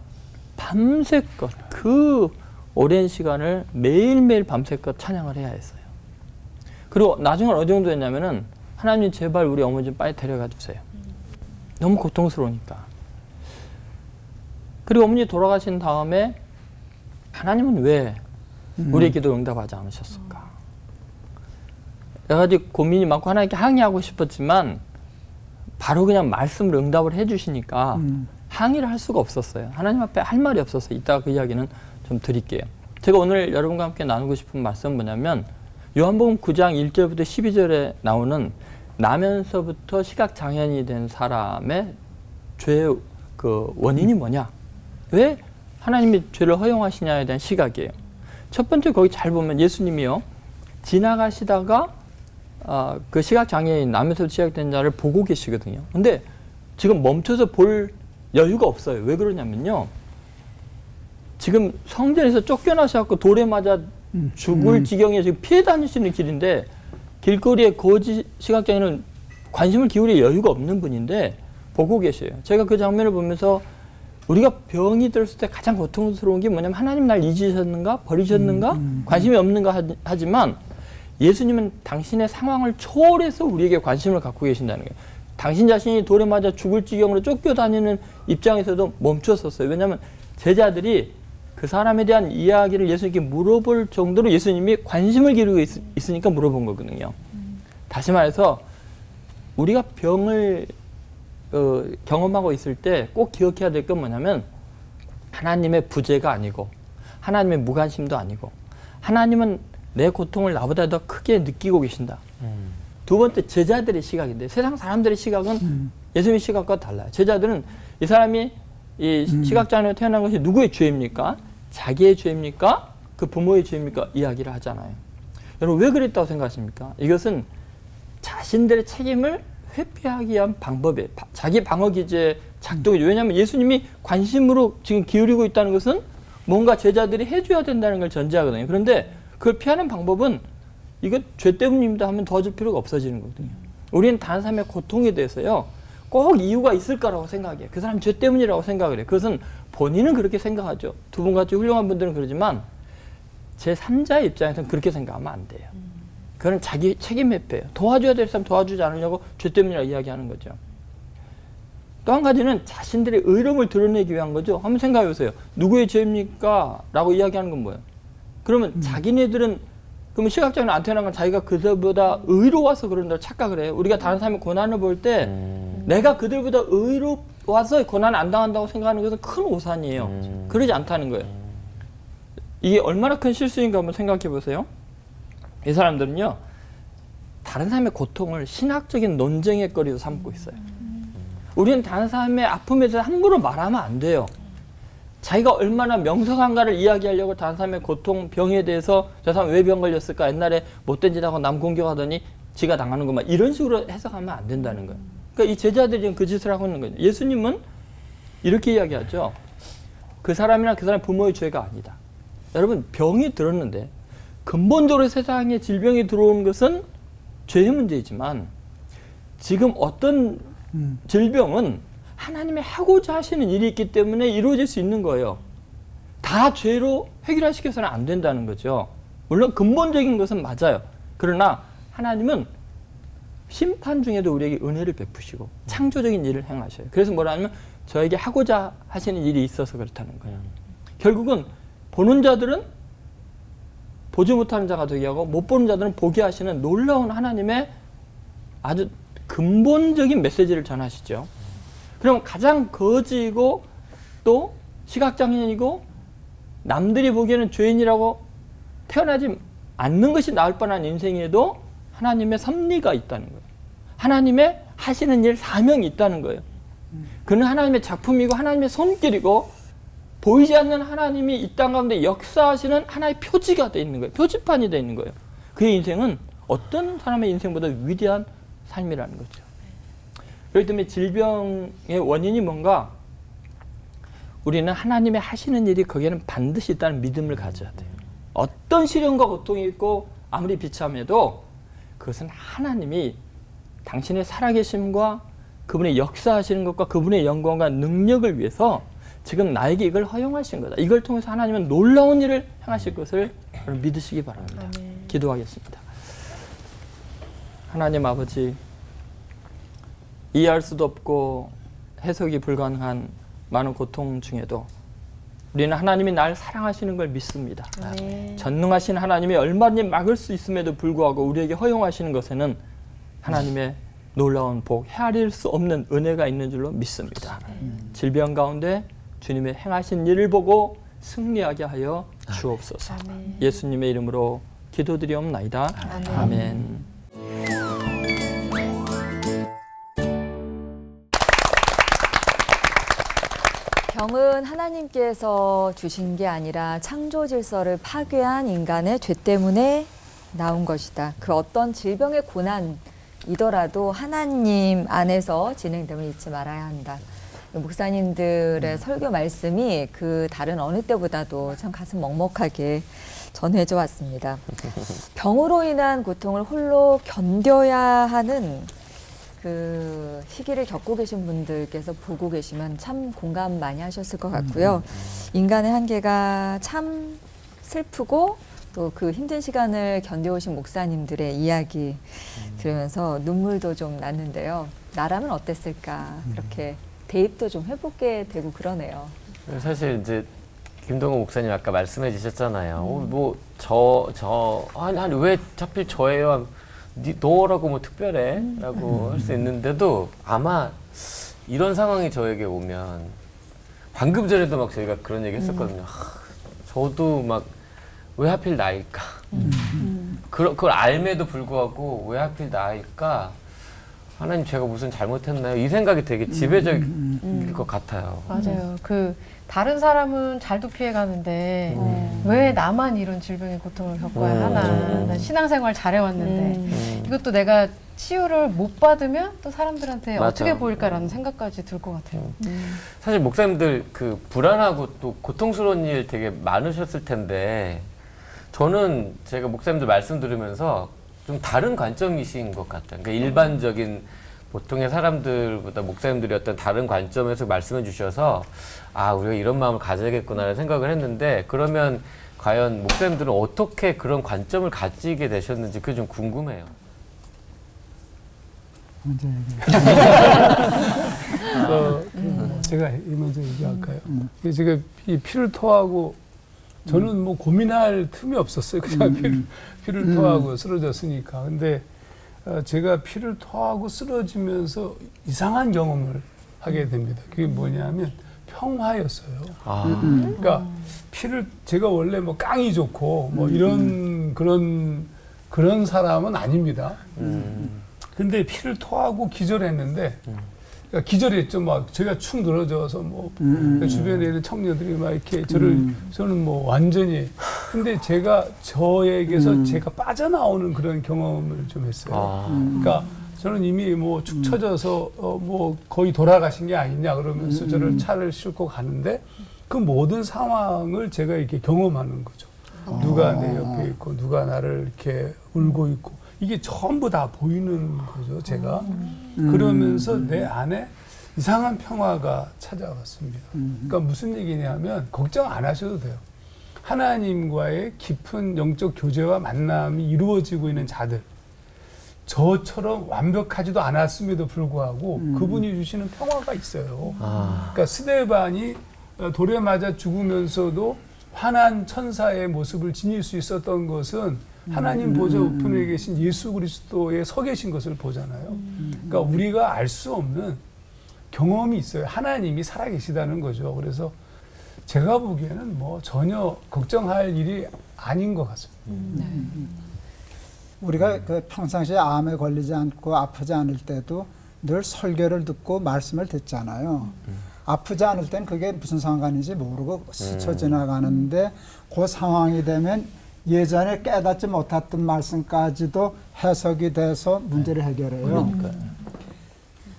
밤새껏 그 오랜 시간을 매일매일 밤새껏 찬양을 해야 했어요. 그리고 나중에 어느 정도였냐면은, 하나님 제발 우리 어머니 좀 빨리 데려가 주세요. 너무 고통스러우니까. 그리고 어머니 돌아가신 다음에 하나님은 왜 우리의 기도 응답하지 않으셨을까? 여러 가지 고민이 많고 하나님께 항의하고 싶었지만 바로 그냥 말씀으로 응답을 해주시니까 항의를 할 수가 없었어요. 하나님 앞에 할 말이 없어서 이따가 그 이야기는 좀 드릴게요. 제가 오늘 여러분과 함께 나누고 싶은 말씀은 뭐냐면, 요한복음 9장 1절부터 12절에 나오는 나면서부터 시각장애인이 된 사람의 죄의 그 원인이 뭐냐? 왜 하나님이 죄를 허용하시냐에 대한 시각이에요. 첫 번째, 거기 잘 보면 예수님이요, 지나가시다가 그 시각장애인, 나면서부터 시작된 자를 보고 계시거든요. 근데 지금 멈춰서 볼 여유가 없어요. 왜 그러냐면요, 지금 성전에서 쫓겨나셔서 돌에 맞아 죽을 지경에 지금 피해 다니시는 길인데, 길거리에 거지 시각장애인은 관심을 기울일 여유가 없는 분인데 보고 계셔요. 제가 그 장면을 보면서 우리가 병이 들었을 때 가장 고통스러운 게 뭐냐면, 하나님 날 잊으셨는가? 버리셨는가? 관심이 없는가? 하지만 예수님은 당신의 상황을 초월해서 우리에게 관심을 갖고 계신다는 거예요. 당신 자신이 돌에 맞아 죽을 지경으로 쫓겨다니는 입장에서도 멈췄었어요. 왜냐하면 제자들이 그 사람에 대한 이야기를 예수님께 물어볼 정도로 예수님이 관심을 기울이고 있으니까 물어본 거거든요. 다시 말해서 우리가 병을 경험하고 있을 때 꼭 기억해야 될 건 뭐냐면, 하나님의 부재가 아니고 하나님의 무관심도 아니고, 하나님은 내 고통을 나보다 더 크게 느끼고 계신다. 두 번째, 제자들의 시각인데, 세상 사람들의 시각은 예수님의 시각과 달라요. 제자들은 이 사람이 이 시각장애로 태어난 것이 누구의 죄입니까? 자기의 죄입니까? 그 부모의 죄입니까? 이야기를 하잖아요. 여러분, 왜 그랬다고 생각하십니까? 이것은 자신들의 책임을 회피하기 위한 방법이에요. 자기 방어 기제 작동이죠. 왜냐하면 예수님이 관심으로 지금 기울이고 있다는 것은 뭔가 제자들이 해줘야 된다는 걸 전제하거든요. 그런데 그걸 피하는 방법은, 이건 죄 때문입니다 하면 도와줄 필요가 없어지는 거거든요. 우리는 다른 사람의 고통에 대해서요, 꼭 이유가 있을 거라고 생각해요. 그 사람 죄 때문이라고 생각을 해요. 그것은 본인은 그렇게 생각하죠. 두 분 같이 훌륭한 분들은 그러지만 제3자의 입장에서는 그렇게 생각하면 안 돼요. 그건 자기 책임 회피예요. 도와줘야 될 사람 도와주지 않으려고 죄 때문이라고 이야기하는 거죠. 또 한 가지는 자신들의 의로움을 드러내기 위한 거죠. 한번 생각해 보세요. 누구의 죄입니까? 라고 이야기하는 건 뭐예요? 그러면 자기네들은, 그러면 시각장애는 안 태어난 건 자기가 그들보다 의로워서 그런다고 착각을 해요. 우리가 다른 사람의 고난을 볼 때 내가 그들보다 의로워서 고난을 안 당한다고 생각하는 것은 큰 오산이에요. 그러지 않다는 거예요. 이게 얼마나 큰 실수인가 한번 생각해 보세요. 이 사람들은요, 다른 사람의 고통을 신학적인 논쟁의 거리로 삼고 있어요. 우리는 다른 사람의 아픔에 대해서 함부로 말하면 안 돼요. 자기가 얼마나 명석한가를 이야기하려고 다른 사람의 고통, 병에 대해서 저 사람 왜 병 걸렸을까? 옛날에 못된 짓 하고 남 공격하더니 지가 당하는 것만, 이런 식으로 해석하면 안 된다는 거예요. 그러니까 이 제자들이 지금 그 짓을 하고 있는 거예요. 예수님은 이렇게 이야기하죠. 그 사람이나 그 사람 부모의 죄가 아니다. 여러분, 병이 들었는데 근본적으로 세상에 질병이 들어오는 것은 죄의 문제이지만, 지금 어떤 질병은 하나님이 하고자 하시는 일이 있기 때문에 이루어질 수 있는 거예요. 다 죄로 해결시켜서는 안 된다는 거죠. 물론 근본적인 것은 맞아요. 그러나 하나님은 심판 중에도 우리에게 은혜를 베푸시고 창조적인 일을 행하셔요. 그래서 뭐라 하면 저에게 하고자 하시는 일이 있어서 그렇다는 거예요. 결국은 보는 자들은 보지 못하는 자가 되게 하고 못 보는 자들은 보게 하시는 놀라운 하나님의 아주 근본적인 메시지를 전하시죠. 그럼 가장 거지고 또 시각장애인이고 남들이 보기에는 죄인이라고 태어나지 않는 것이 나을 뻔한 인생에도 하나님의 섭리가 있다는 거예요. 하나님의 하시는 일 사명이 있다는 거예요. 그는 하나님의 작품이고 하나님의 손길이고 보이지 않는 하나님이 이 땅 가운데 역사하시는 하나의 표지가 되어 있는 거예요. 표지판이 되어 있는 거예요. 그의 인생은 어떤 사람의 인생보다 위대한 삶이라는 거죠. 그렇기 때문에 질병의 원인이 뭔가 우리는 하나님의 하시는 일이 거기에는 반드시 있다는 믿음을 가져야 돼요. 어떤 시련과 고통이 있고 아무리 비참해도 그것은 하나님이 당신의 살아계심과 그분의 역사하시는 것과 그분의 영광과 능력을 위해서 지금 나에게 이걸 허용하신 거다. 이걸 통해서 하나님은 놀라운 일을 행하실 것을 믿으시기 바랍니다. 기도하겠습니다. 하나님 아버지, 이해할 수도 없고 해석이 불가능한 많은 고통 중에도 우리는 하나님이 날 사랑하시는 걸 믿습니다. 전능하신 하나님이 얼마든지 막을 수 있음에도 불구하고 우리에게 허용하시는 것에는 하나님의 놀라운 복, 헤아릴 수 없는 은혜가 있는 줄로 믿습니다. 질병 가운데 주님의 행하신 일을 보고 승리하게 하여 주옵소서. 예수님의 이름으로 기도드리옵나이다. 아멘. 병은 하나님께서 주신 게 아니라 창조 질서를 파괴한 인간의 죄 때문에 나온 것이다. 그 어떤 질병의 고난이더라도 하나님 안에서 진행됨을 잊지 말아야 한다. 목사님들의 설교 말씀이 그 다른 어느 때보다도 참 가슴 먹먹하게 전해져 왔습니다. 병으로 인한 고통을 홀로 견뎌야 하는 그 시기를 겪고 계신 분들께서 보고 계시면 참 공감 많이 하셨을 것 같고요. 인간의 한계가 참 슬프고 또 그 힘든 시간을 견뎌오신 목사님들의 이야기 들으면서 눈물도 좀 났는데요. 나라면 어땠을까 이렇게 대입도 좀 해보게 되고 그러네요. 사실 이제 김동호 목사님 아까 말씀해 주셨잖아요. 아니 왜 하필 저예요? 너라고 뭐 특별해? 라고 할 수 있는데도 아마 이런 상황이 저에게 오면 방금 전에도 막 저희가 그런 얘기 했었거든요. 저도 막 왜 하필 나일까? 그걸 알매도 불구하고 왜 하필 나일까? 하나님 제가 무슨 잘못했나요? 이 생각이 되게 지배적일 것 같아요. 맞아요. 그 다른 사람은 잘도 피해가는데 왜 나만 이런 질병의 고통을 겪어야 하나. 난 신앙생활 잘해왔는데 이것도 내가 치유를 못 받으면 또 사람들한테 맞아. 어떻게 보일까라는 생각까지 들 것 같아요. 사실 목사님들 그 불안하고 또 고통스러운 일 되게 많으셨을 텐데 저는 제가 목사님들 말씀 들으면서 좀 다른 관점이신 것 같아요. 그러니까 일반적인 보통의 사람들보다 목사님들이 어떤 다른 관점에서 말씀해 주셔서 아, 우리가 이런 마음을 가져야겠구나라는 생각을 했는데 그러면 과연 목사님들은 어떻게 그런 관점을 가지게 되셨는지 그게 좀 궁금해요. 먼저 얘기해요. 제가 먼저 얘기할까요? 제가 이 피를 토하고 저는 뭐 고민할 틈이 없었어요. 그냥 피를 토하고 쓰러졌으니까. 근데 제가 피를 토하고 쓰러지면서 이상한 경험을 하게 됩니다. 그게 뭐냐면 평화였어요. 그러니까 제가 원래 뭐 깡이 좋고 뭐 이런 그런 사람은 아닙니다. 근데 피를 토하고 기절했는데 그러니까 기절했죠. 막 제가 축 늘어져서 뭐 주변에 있는 청년들이 막 이렇게 저는 뭐 완전히 근데 제가 저에게서 제가 빠져나오는 그런 경험을 좀 했어요. 그러니까 저는 이미 뭐 축 처져서 뭐 거의 돌아가신 게 아니냐 그러면서 저를 차를 싣고 가는데 그 모든 상황을 제가 이렇게 경험하는 거죠. 누가 내 옆에 있고 누가 나를 이렇게 울고 있고 이게 전부 다 보이는 거죠, 제가. 그러면서 내 안에 이상한 평화가 찾아왔습니다. 그러니까 무슨 얘기냐면 걱정 안 하셔도 돼요. 하나님과의 깊은 영적 교제와 만남이 이루어지고 있는 자들, 저처럼 완벽하지도 않았음에도 불구하고 그분이 주시는 평화가 있어요. 그러니까 스데반이 돌에 맞아 죽으면서도 환한 천사의 모습을 지닐 수 있었던 것은 하나님 보좌 우편에 계신 예수 그리스도에 서 계신 것을 보잖아요. 그러니까 우리가 알 수 없는 경험이 있어요. 하나님이 살아계시다는 거죠. 그래서 제가 보기에는 뭐 전혀 걱정할 일이 아닌 것 같습니다. 우리가 그 평상시에 암에 걸리지 않고 아프지 않을 때도 늘 설교를 듣고 말씀을 듣잖아요. 아프지 않을 땐 그게 무슨 상관인지 모르고 스쳐 지나가는데 그 상황이 되면 예전에 깨닫지 못했던 말씀까지도 해석이 돼서 문제를 해결해요.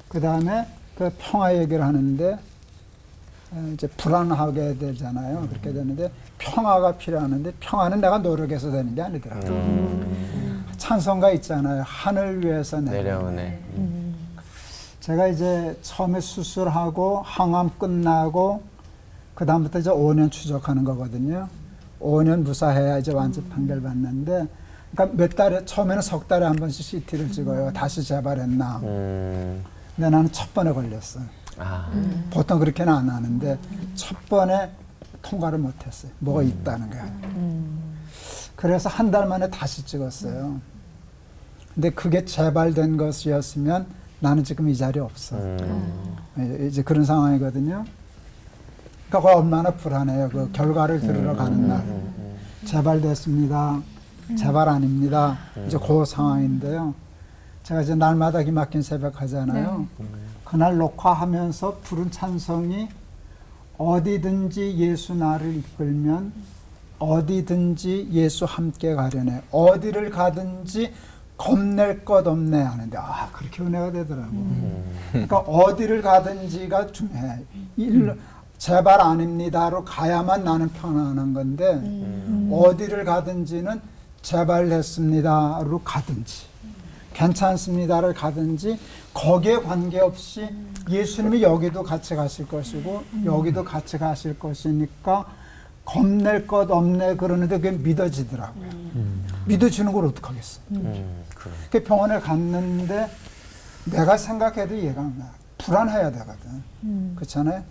그 다음에 그 평화 얘기를 하는데 이제 불안하게 되잖아요. 그렇게 되는데 평화가 필요하는데 평화는 내가 노력해서 되는 게 아니더라고요. 찬송가 있잖아요. 하늘 위에서 내려오네. 제가 이제 처음에 수술하고 항암 끝나고 그 다음부터 이제 5년 추적하는 거거든요. 5년 무사해야 이제 완전 판결 받는데, 그러니까 몇 달에 처음에는 석 달에 한 번씩 CT를 찍어요. 다시 재발했나. 근데 나는 첫 번에 걸렸어. 보통 그렇게는 안 하는데 첫 번에 통과를 못했어요. 뭐가 있다는 거야. 그래서 한 달 만에 다시 찍었어요. 근데 그게 재발된 것이었으면 나는 지금 이 자리에 없어. 이제 그런 상황이거든요. 그러니까 얼마나 불안해요. 그 결과를 들으러 가는 날. 재발됐습니다. 재발 아닙니다. 이제 그 상황인데요. 제가 이제 날마다 기막힌 새벽 하잖아요. 그날 녹화하면서 부른 찬송이 어디든지 예수 나를 이끌면 어디든지 예수 함께 가려네. 어디를 가든지 겁낼 것 없네 하는데 그렇게 은혜가 되더라고. 그러니까 어디를 가든지가 중요해. 제발 아닙니다로 가야만 나는 편안한 건데 어디를 가든지는 제발 됐습니다로 가든지 괜찮습니다를 가든지 거기에 관계없이 예수님이 여기도 같이 가실 것이고 여기도 같이 가실 것이니까 겁낼 것 없네 그러는데 그게 믿어지더라고요. 믿어지는 걸 어떡하겠어. 그 병원에 갔는데 내가 생각해도 이해가 안 나. 불안해야 되거든. 그렇잖아요.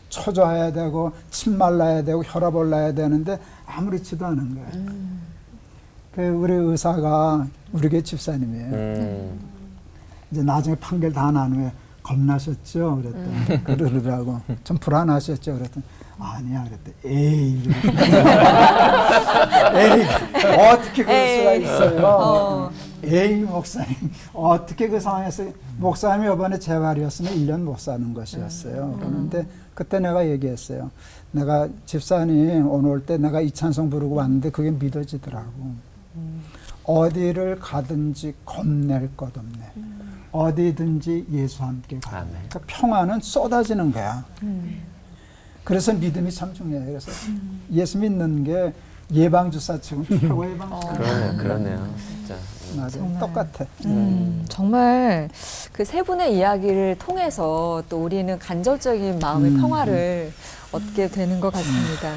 초조해야 되고 침 말라야 되고 혈압 올라야 되는데 아무렇지도 않은 거예요. 그 우리 의사가 우리 교회 집사님이에요. 이제 나중에 판결 다 난 후에 겁나셨죠? 그랬더니 그러더라고. 좀 불안하셨죠? 그랬더니 아니야. 그랬더니 에이. 에이. 어떻게 그럴 수가 있어요? 에이 목사님. 어떻게 그 상황에서 목사님이 이번에 재활이었으면 1년 못 사는 것이었어요. 그런데 그때 내가 얘기했어요. 내가 집사님 오늘 올 때 내가 이 찬송 부르고 왔는데 그게 믿어지더라고. 어디를 가든지 겁낼 것 없네. 어디든지 예수 함께 가. 그러니까 평화는 쏟아지는 거야. 그래서 믿음이 참 중요해요. 그래서 예수 믿는 게 예방주사치고 최고 예방주사. 그러네요. 진짜. 맞아요. 똑같아. 정말 그 세 분의 이야기를 통해서 또 우리는 간접적인 마음의 평화를 얻게 되는 것 같습니다.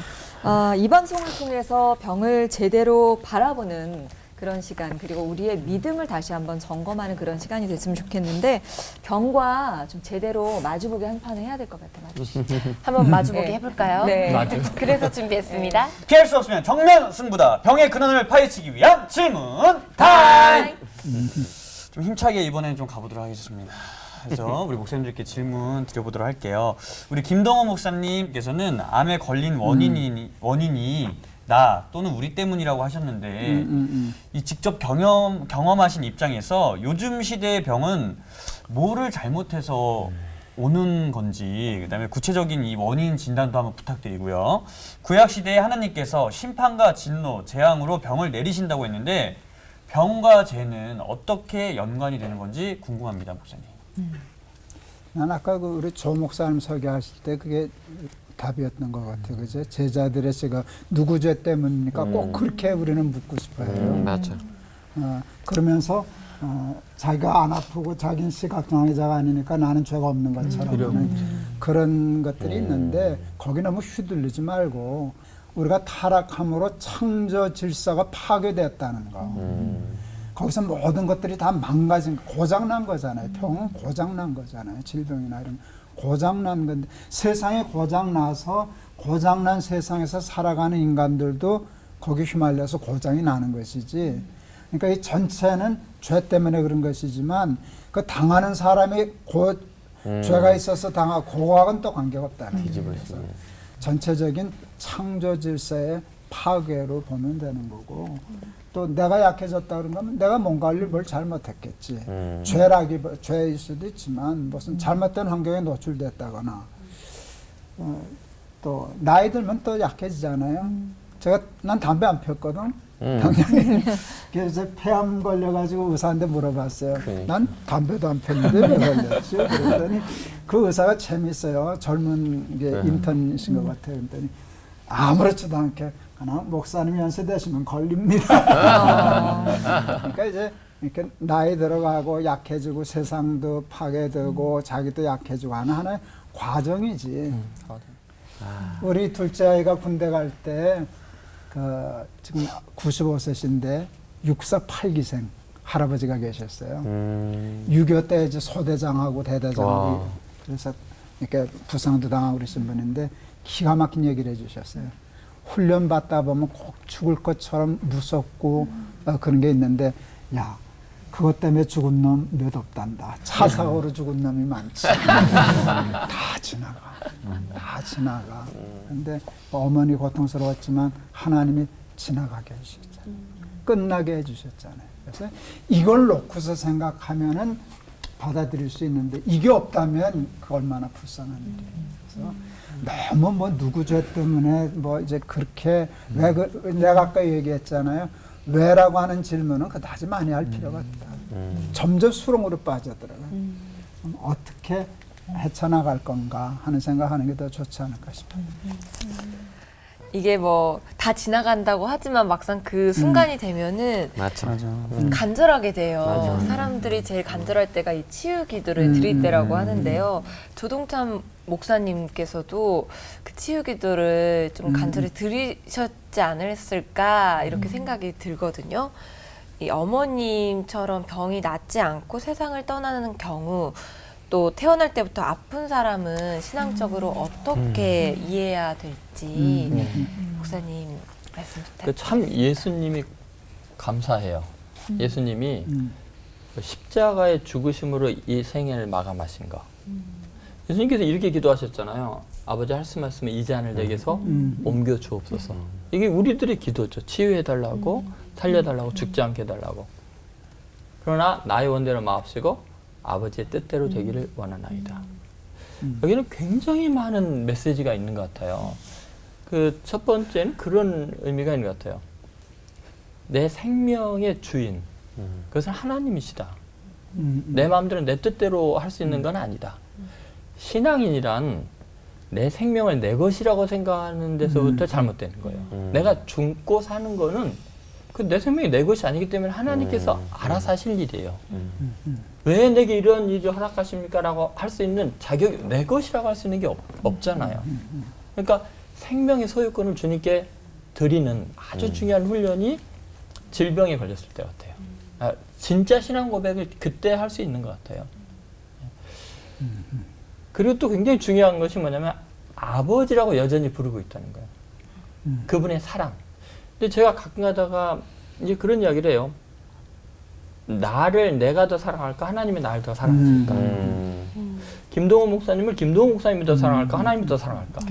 이 방송을 통해서 병을 제대로 바라보는 그런 시간, 그리고 우리의 믿음을 다시 한번 점검하는 그런 시간이 됐으면 좋겠는데 병과 좀 제대로 마주보기 한 판을 해야 될 것 같아요. 한번 마주보기 해볼까요? 네. 그래서 준비했습니다. 피할 수 없으면 정면 승부다. 병의 근원을 파헤치기 위한 질문 타임. 좀 힘차게 이번에는 좀 가보도록 하겠습니다. 그래서 우리 목사님들께 질문 드려보도록 할게요. 우리 김동원 목사님께서는 암에 걸린 원인이 나 또는 우리 때문이라고 하셨는데 이 직접 경험하신 입장에서 요즘 시대의 병은 뭐를 잘못해서 오는 건지, 그다음에 구체적인 이 원인 진단도 한번 부탁드리고요. 구약 시대에 하나님께서 심판과 진노, 재앙으로 병을 내리신다고 했는데 병과 죄는 어떻게 연관이 되는 건지 궁금합니다, 목사님. 난 아까 그 우리 조 목사님 설교하실 때 그게 답이었던 것 같아요. 그죠? 제자들의 제가 누구 죄 때문입니까? 꼭 그렇게 우리는 묻고 싶어요. 맞아. 그러면서 자기가 안 아프고 자기는 시각장애자가 아니니까 나는 죄가 없는 것처럼 하는 그런 것들이 있는데 거기 너무 휘둘리지 말고 우리가 타락함으로 창조 질서가 파괴됐다는 거. 거기서 모든 것들이 다 망가진, 고장난 거잖아요. 병은 고장난 거잖아요. 질병이나 이런 고장난 건데 세상에 고장나서 고장난 세상에서 살아가는 인간들도 거기 휘말려서 고장이 나는 것이지. 그러니까 이 전체는 죄 때문에 그런 것이지만 그 당하는 사람이 죄가 있어서 당하고 그거하고는 또 관계가 없다는 거죠. 전체적인 창조 질서의 파괴로 보면 되는 거고 또 내가 약해졌다 그런 거면 내가 뭔가를 뭘 잘못했겠지. 죄일 수도 있지만 무슨 잘못된 환경에 노출됐다거나 또 나이 들면 또 약해지잖아요. 난 담배 안 폈거든. 당연히 그래서 폐암 걸려가지고 의사한테 물어봤어요. 난 담배도 안 폈는데 왜 걸렸지? 그랬더니 그 의사가 재밌어요. 젊은 게 인턴이신 것 같아요. 그랬더니 아무렇지도 않게 그냥 목사님 연세되시면 걸립니다. 그러니까 이제 이렇게 나이 들어가고 약해지고 세상도 파괴되고 자기도 약해지고 하는 하나의 과정이지. 우리 둘째 아이가 군대 갈 때 지금 95세신데 육사 8기생 할아버지가 계셨어요. 6.25 때 이제 소대장하고 대대장하고 그래서 이렇게 부상도 당하고 그러신 분인데 기가 막힌 얘기를 해주셨어요. 훈련 받다 보면 꼭 죽을 것처럼 무섭고 그런 게 있는데 야 그것 때문에 죽은 놈 몇 없단다. 차 사고로 죽은 놈이 많지. 다 지나가. 다 지나가. 근데 어머니 고통스러웠지만 하나님이 지나가게 해주셨잖아요. 끝나게 해주셨잖아요. 그래서 이걸 놓고서 생각하면은 받아들일 수 있는데 이게 없다면 그 얼마나 불쌍한 일이에요. 그래서 너무 뭐 누구 죄 때문에 뭐 이제 그렇게 내가 아까 얘기했잖아요. 왜라고 하는 질문은 그다지 많이 할 필요가 없다. 점점 수렁으로 빠져들어가. 어떻게 헤쳐나갈 건가 하는 생각하는 게 더 좋지 않을까 싶어요. 이게 뭐 다 지나간다고 하지만 막상 그 순간이 되면은 맞아. 간절하게 돼요. 사람들이 제일 간절할 때가 이 치유 기도를 드릴 때라고 하는데요. 조동찬 목사님께서도 그 치유 기도를 좀 간절히 드리셨지 않았을까 이렇게 생각이 들거든요. 이 어머님처럼 병이 낫지 않고 세상을 떠나는 경우 또 태어날 때부터 아픈 사람은 신앙적으로 어떻게 이해해야 될지 목사님 말씀 부탁드립니다. 참 예수님이 감사해요. 예수님이 십자가의 죽으심으로 이 생애를 마감하신 거. 예수님께서 이렇게 기도하셨잖아요. 아버지 할 수 말씀은 이 잔을 내게서 옮겨 주옵소서. 이게 우리들의 기도죠. 치유해달라고, 살려달라고, 죽지 않게 해달라고. 그러나 나의 원대로 마옵시고 아버지의 뜻대로 되기를 원하나이다. 여기는 굉장히 많은 메시지가 있는 것 같아요. 그 첫 번째는 그런 의미가 있는 것 같아요. 내 생명의 주인, 그것은 하나님이시다. 내 마음대로 내 뜻대로 할 수 있는 건 아니다. 신앙인이란 내 생명을 내 것이라고 생각하는 데서부터 잘못되는 거예요. 내가 죽고 사는 거는 그 내 생명이 내 것이 아니기 때문에 하나님께서 알아서 하실 일이에요. 왜 내게 이런 일이 허락하십니까? 라고 할 수 있는 자격이 내 것이라고 할 수 있는 게 없잖아요. 그러니까 생명의 소유권을 주님께 드리는 아주 중요한 훈련이 질병에 걸렸을 때 같아요. 진짜 신앙 고백을 그때 할 수 있는 것 같아요. 그리고 또 굉장히 중요한 것이 뭐냐면 아버지라고 여전히 부르고 있다는 거예요. 그분의 사랑. 근데 제가 가끔 가다가 이제 그런 이야기를 해요. 나를 내가 더 사랑할까? 하나님이 나를 더 사랑하실까? 김동호 목사님을 김동호 목사님이 더 사랑할까? 하나님이 더 사랑할까?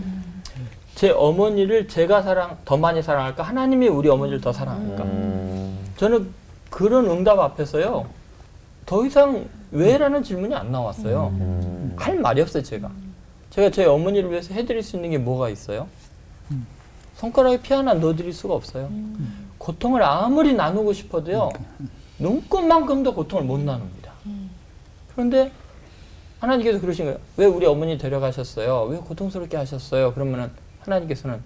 제 어머니를 제가 더 많이 사랑할까? 하나님이 우리 어머니를 더 사랑할까? 저는 그런 응답 앞에서요. 더 이상 왜라는 질문이 안 나왔어요. 할 말이 없어요, 제가. 제가 제 어머니를 위해서 해드릴 수 있는 게 뭐가 있어요? 손가락에 피 하나 넣어드릴 수가 없어요. 고통을 아무리 나누고 싶어도요. 눈꽃만큼도 고통을 못 나눕니다. 그런데 하나님께서 그러신 거예요. 왜 우리 어머니 데려가셨어요? 왜 고통스럽게 하셨어요? 그러면은 하나님께서는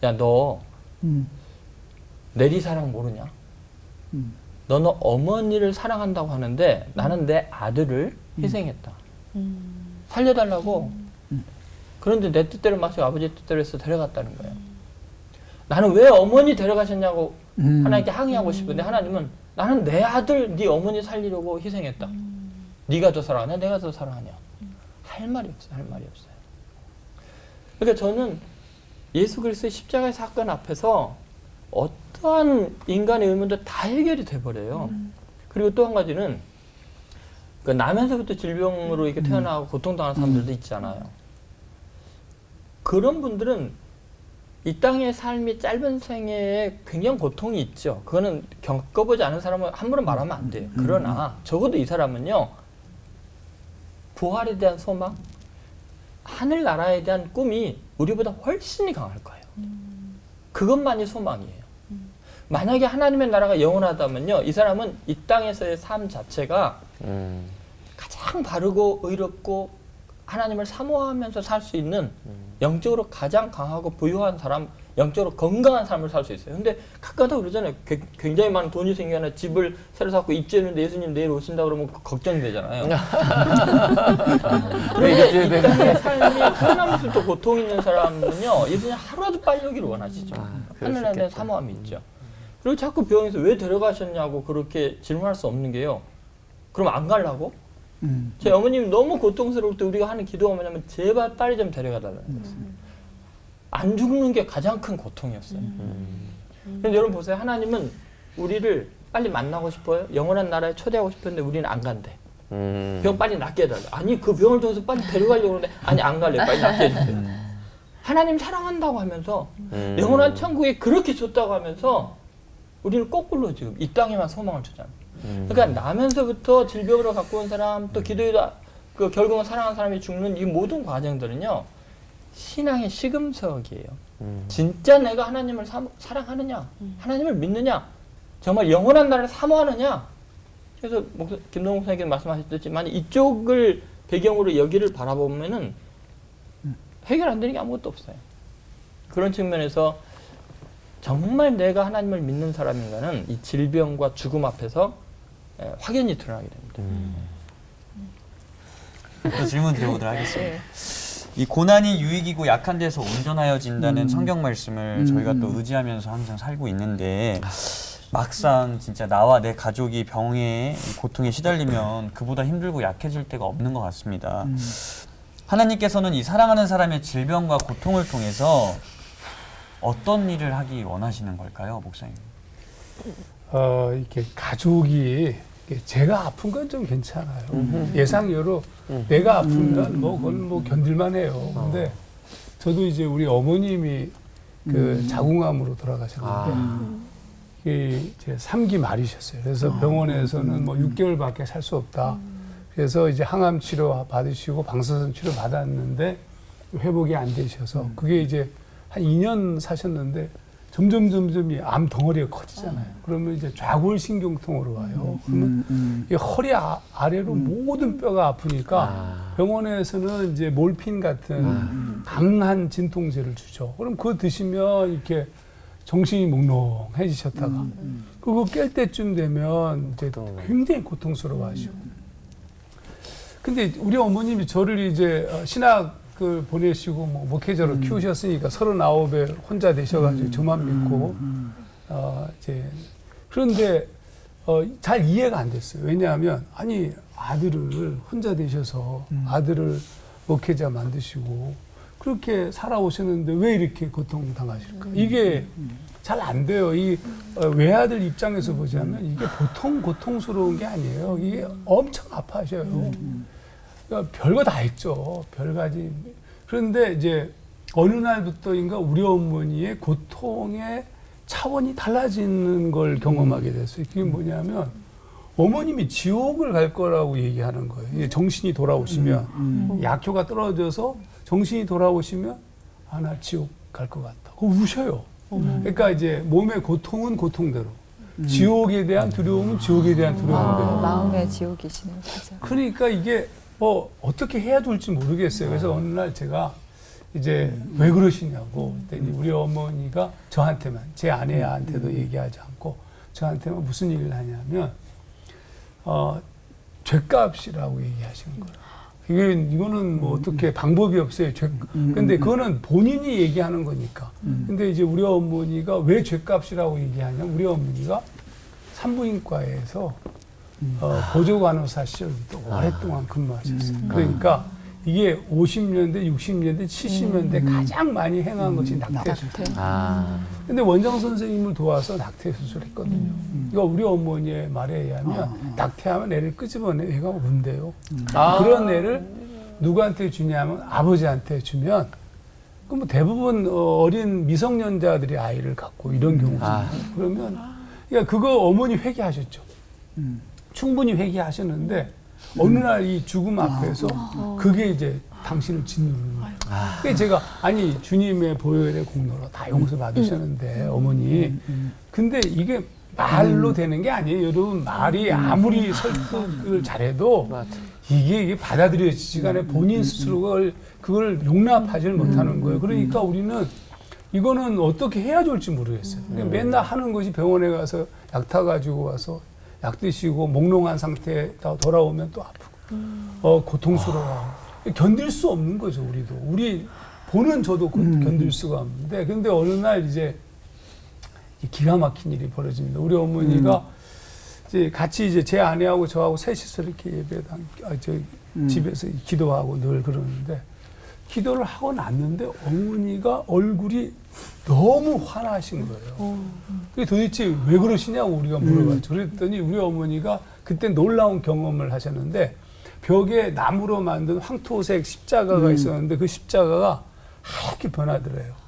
야, 너 내리 사랑 모르냐? 너는 어머니를 사랑한다고 하는데 나는 내 아들을 희생했다. 살려달라고. 그런데 내 뜻대로 마치 아버지 뜻대로 해서 데려갔다는 거예요. 나는 왜 어머니 데려가셨냐고 하나님께 항의하고 싶은데 하나님은 나는 내 아들 네 어머니 살리려고 희생했다. 네가 더 사랑하냐? 내가 더 사랑하냐? 할 말이 없어요. 할 말이 없어요. 그러니까 저는 예수 그리스도의 십자가의 사건 앞에서 어떠한 인간의 의문도 다 해결이 돼버려요. 그리고 또 한 가지는 그 나면서부터 질병으로 이렇게 태어나고 고통당하는 사람들도 있잖아요. 그런 분들은 이 땅의 삶이 짧은 생애에 굉장히 고통이 있죠. 그거는 겪어보지 않은 사람은 함부로 말하면 안 돼요. 그러나 적어도 이 사람은요, 부활에 대한 소망, 하늘나라에 대한 꿈이 우리보다 훨씬 강할 거예요. 그것만이 소망이에요. 만약에 하나님의 나라가 영원하다면요, 이 사람은 이 땅에서의 삶 자체가 가장 바르고 의롭고 하나님을 사모하면서 살 수 있는 영적으로 가장 강하고 부유한 사람, 영적으로 건강한 삶을 살 수 있어요. 근데 가까다 그러잖아요. 굉장히 많은 돈이 생겨나 집을 새로 샀고 입주했는데 예수님 내일 오신다 그러면 걱정이 되잖아요. 그런데 이 땅의 삶이 살아남을수록 고통 있는 사람은요, 예수님 하루라도 빨리 오기를 원하시죠. 하늘나라에 대한 사모함이 있죠. 그리고 자꾸 병에서 왜 데려가셨냐고 그렇게 질문할 수 없는 게요. 그럼 안 가려고? 제 어머님이 너무 고통스러울 때 우리가 하는 기도가 뭐냐면 제발 빨리 좀 데려가달라는 거였어요. 안 죽는 게 가장 큰 고통이었어요. 그런데 여러분 보세요. 하나님은 우리를 빨리 만나고 싶어요. 영원한 나라에 초대하고 싶었는데 우리는 안 간대. 병 빨리 낫게 해달라. 아니 그 병을 통해서 빨리 데려가려고 그러는데 아니 안 갈래. 빨리 낫게 해주세요. 하나님 사랑한다고 하면서 영원한 천국에 그렇게 줬다고 하면서 우리는 거꾸로 지금 이 땅에만 소망을 주잖아요. 그러니까 나면서부터 질병으로 갖고 온 사람, 또 기도에도 그 결국은 사랑하는 사람이 죽는 이 모든 과정들은요, 신앙의 시금석이에요. 진짜 내가 하나님을 사랑하느냐, 하나님을 믿느냐, 정말 영원한 나라를 사모하느냐. 그래서 김동욱 선생님께서 말씀하셨지만 이쪽을 배경으로 여기를 바라보면은 해결 안 되는 게 아무것도 없어요. 그런 측면에서 정말 내가 하나님을 믿는 사람인가는 이 질병과 죽음 앞에서 확연히 드러나게 됩니다. 또 질문 드려보도록 하겠습니다. 이 고난이 유익이고 약한 데서 온전하여진다는 성경 말씀을 저희가 또 의지하면서 항상 살고 있는데 막상 진짜 나와 내 가족이 병에 고통에 시달리면 그보다 힘들고 약해질 때가 없는 것 같습니다. 하나님께서는 이 사랑하는 사람의 질병과 고통을 통해서 어떤 일을 하기 원하시는 걸까요, 목사님? 이렇게 가족이 제가 아픈 건 좀 괜찮아요. 예상외로 내가 아프면 그건 견딜만 해요. 근데 저도 이제 우리 어머님이 그 자궁암으로 돌아가셨는데 이게 이제 3기 말이셨어요. 그래서 병원에서는 6개월밖에 살 수 없다. 그래서 이제 항암 치료 받으시고 방사선 치료 받았는데 회복이 안 되셔서 그게 이제 한 2년 사셨는데 점점 이 암 덩어리가 커지잖아요. 그러면 이제 좌골신경통으로 와요. 그러면 이 허리 아래로 모든 뼈가 아프니까 병원에서는 이제 몰핀 같은 강한 진통제를 주죠. 그럼 그거 드시면 이렇게 정신이 몽롱해지셨다가 그거 깰 때쯤 되면 이제 굉장히 고통스러워하시고. 근데 우리 어머님이 저를 이제 신학을 보내시고 목회자로 키우셨으니까 39에 혼자 되셔가지고 저만 믿고 이제 그런데 잘 이해가 안 됐어요. 왜냐하면 아니 아들을 혼자 되셔서 아들을 목회자 만드시고 그렇게 살아오셨는데 왜 이렇게 고통당하실까? 이게 잘 안 돼요. 이 외아들 입장에서 보자면 이게 보통 고통스러운 게 아니에요. 이게 엄청 아파하셔요. 그러니까 별거 다 했죠. 별가지. 그런데 이제 어느 날부터인가 우리 어머니의 고통의 차원이 달라지는 걸 경험하게 됐어요. 그게 뭐냐면 어머님이 지옥을 갈 거라고 얘기하는 거예요. 정신이 돌아오시면 약효가 떨어져서 정신이 돌아오시면 나 지옥 갈 것 같다. 우셔요. 그러니까 이제 몸의 고통은 고통대로 지옥에 대한 두려움은 지옥에 대한 두려움대로 마음의 지옥이시네요. 진짜. 그러니까 이게 어떻게 해야 될지 모르겠어요. 그래서 어느 날 제가 이제 왜 그러시냐고 그랬더니 우리 어머니가 저한테만 제 아내한테도 얘기하지 않고 저한테만 무슨 얘기를 하냐면 죗값이라고 얘기하시는 거예요. 이거는 어떻게 방법이 없어요. 근데 그거는 본인이 얘기하는 거니까. 근데 이제 우리 어머니가 왜 죗값이라고 얘기하냐면 우리 어머니가 산부인과에서 보조간호사 시절부터 오랫동안 근무하셨어요. 그러니까 이게 50년대, 60년대, 70년대 가장 많이 행한 것이 낙태 수술. 근데 원장 선생님을 도와서 낙태 수술을 했거든요. 이거 우리 어머니의 말에 의하면 낙태하면 애를 끄집어내 애가 온대요. 그런 애를 누구한테 주냐면 아버지한테 주면 그럼 뭐 대부분 어린 미성년자들이 아이를 갖고 이런 경우잖아요. 그러면 그러니까 그거 어머니 회개하셨죠. 충분히 회개하셨는데 어느 날 이 죽음 앞에서 그게 이제 당신을 짓누르는 거예요. 그게 제가 아니 주님의 보혈의 공로로 다 용서 받으셨는데 어머니 근데 이게 말로 되는 게 아니에요. 여러분 말이 아무리 설득을 잘해도 이게 받아들여지지가 않아요. 본인 스스로가 그걸 용납하지를 못하는 거예요. 그러니까 우리는 이거는 어떻게 해야 좋을지 모르겠어요. 맨날 하는 것이 병원에 가서 약 타가지고 와서 약 드시고 몽롱한 상태에 돌아오면 또 아프고 고통스러워하고 견딜 수 없는 거죠. 우리 보는 저도 견딜 수가 없는데 근데 어느 날 이제 기가 막힌 일이 벌어집니다. 우리 어머니가 이제 같이 이제 제 아내하고 저하고 셋이서 이렇게 집에서 기도하고 늘 그러는데 기도를 하고 났는데 어머니가 얼굴이 너무 화나신 거예요. 그게 도대체 왜 그러시냐고 우리가 물어봤죠. 그랬더니 우리 어머니가 그때 놀라운 경험을 하셨는데 벽에 나무로 만든 황토색 십자가가 있었는데 그 십자가가 하얗게 변하더래요.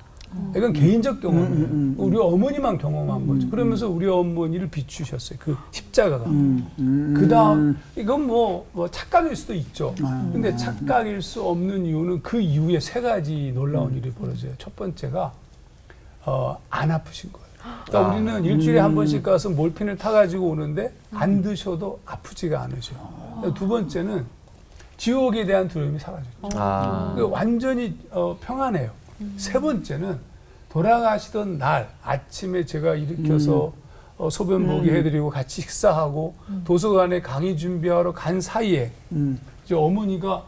이건 개인적 경험이에요. 우리 어머니만 경험한 거죠. 그러면서 우리 어머니를 비추셨어요. 그 십자가가. 그다음 이건 뭐 착각일 수도 있죠. 근데 착각일 수 없는 이유는 그 이후에 세 가지 놀라운 일이 벌어져요. 첫 번째가 안 아프신 거예요. 그러니까 우리는 일주일에 한 번씩 가서 몰핀을 타가지고 오는데 안 드셔도 아프지가 않으셔요. 두 번째는 지옥에 대한 두려움이 사라졌죠. 그러니까 완전히 평안해요. 세 번째는 돌아가시던 날 아침에 제가 일으켜서 소변 보게 해드리고 같이 식사하고 도서관에 강의 준비하러 간 사이에 이제 어머니가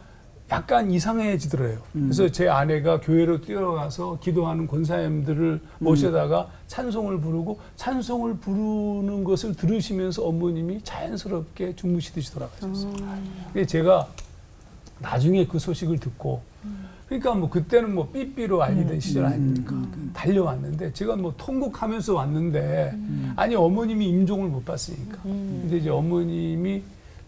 약간 이상해지더래요. 그래서 제 아내가 교회로 뛰어가서 기도하는 권사님들을 모셔다가 찬송을 부르고 찬송을 부르는 것을 들으시면서 어머님이 자연스럽게 주무시듯이 돌아가셨어요. 근데 제가 나중에 그 소식을 듣고 그러니까 뭐 그때는 뭐 삐삐로 알리던 시절 아닙니까? 달려왔는데 제가 뭐 통곡하면서 왔는데 아니 어머님이 임종을 못 봤으니까. 근데 이제 어머님이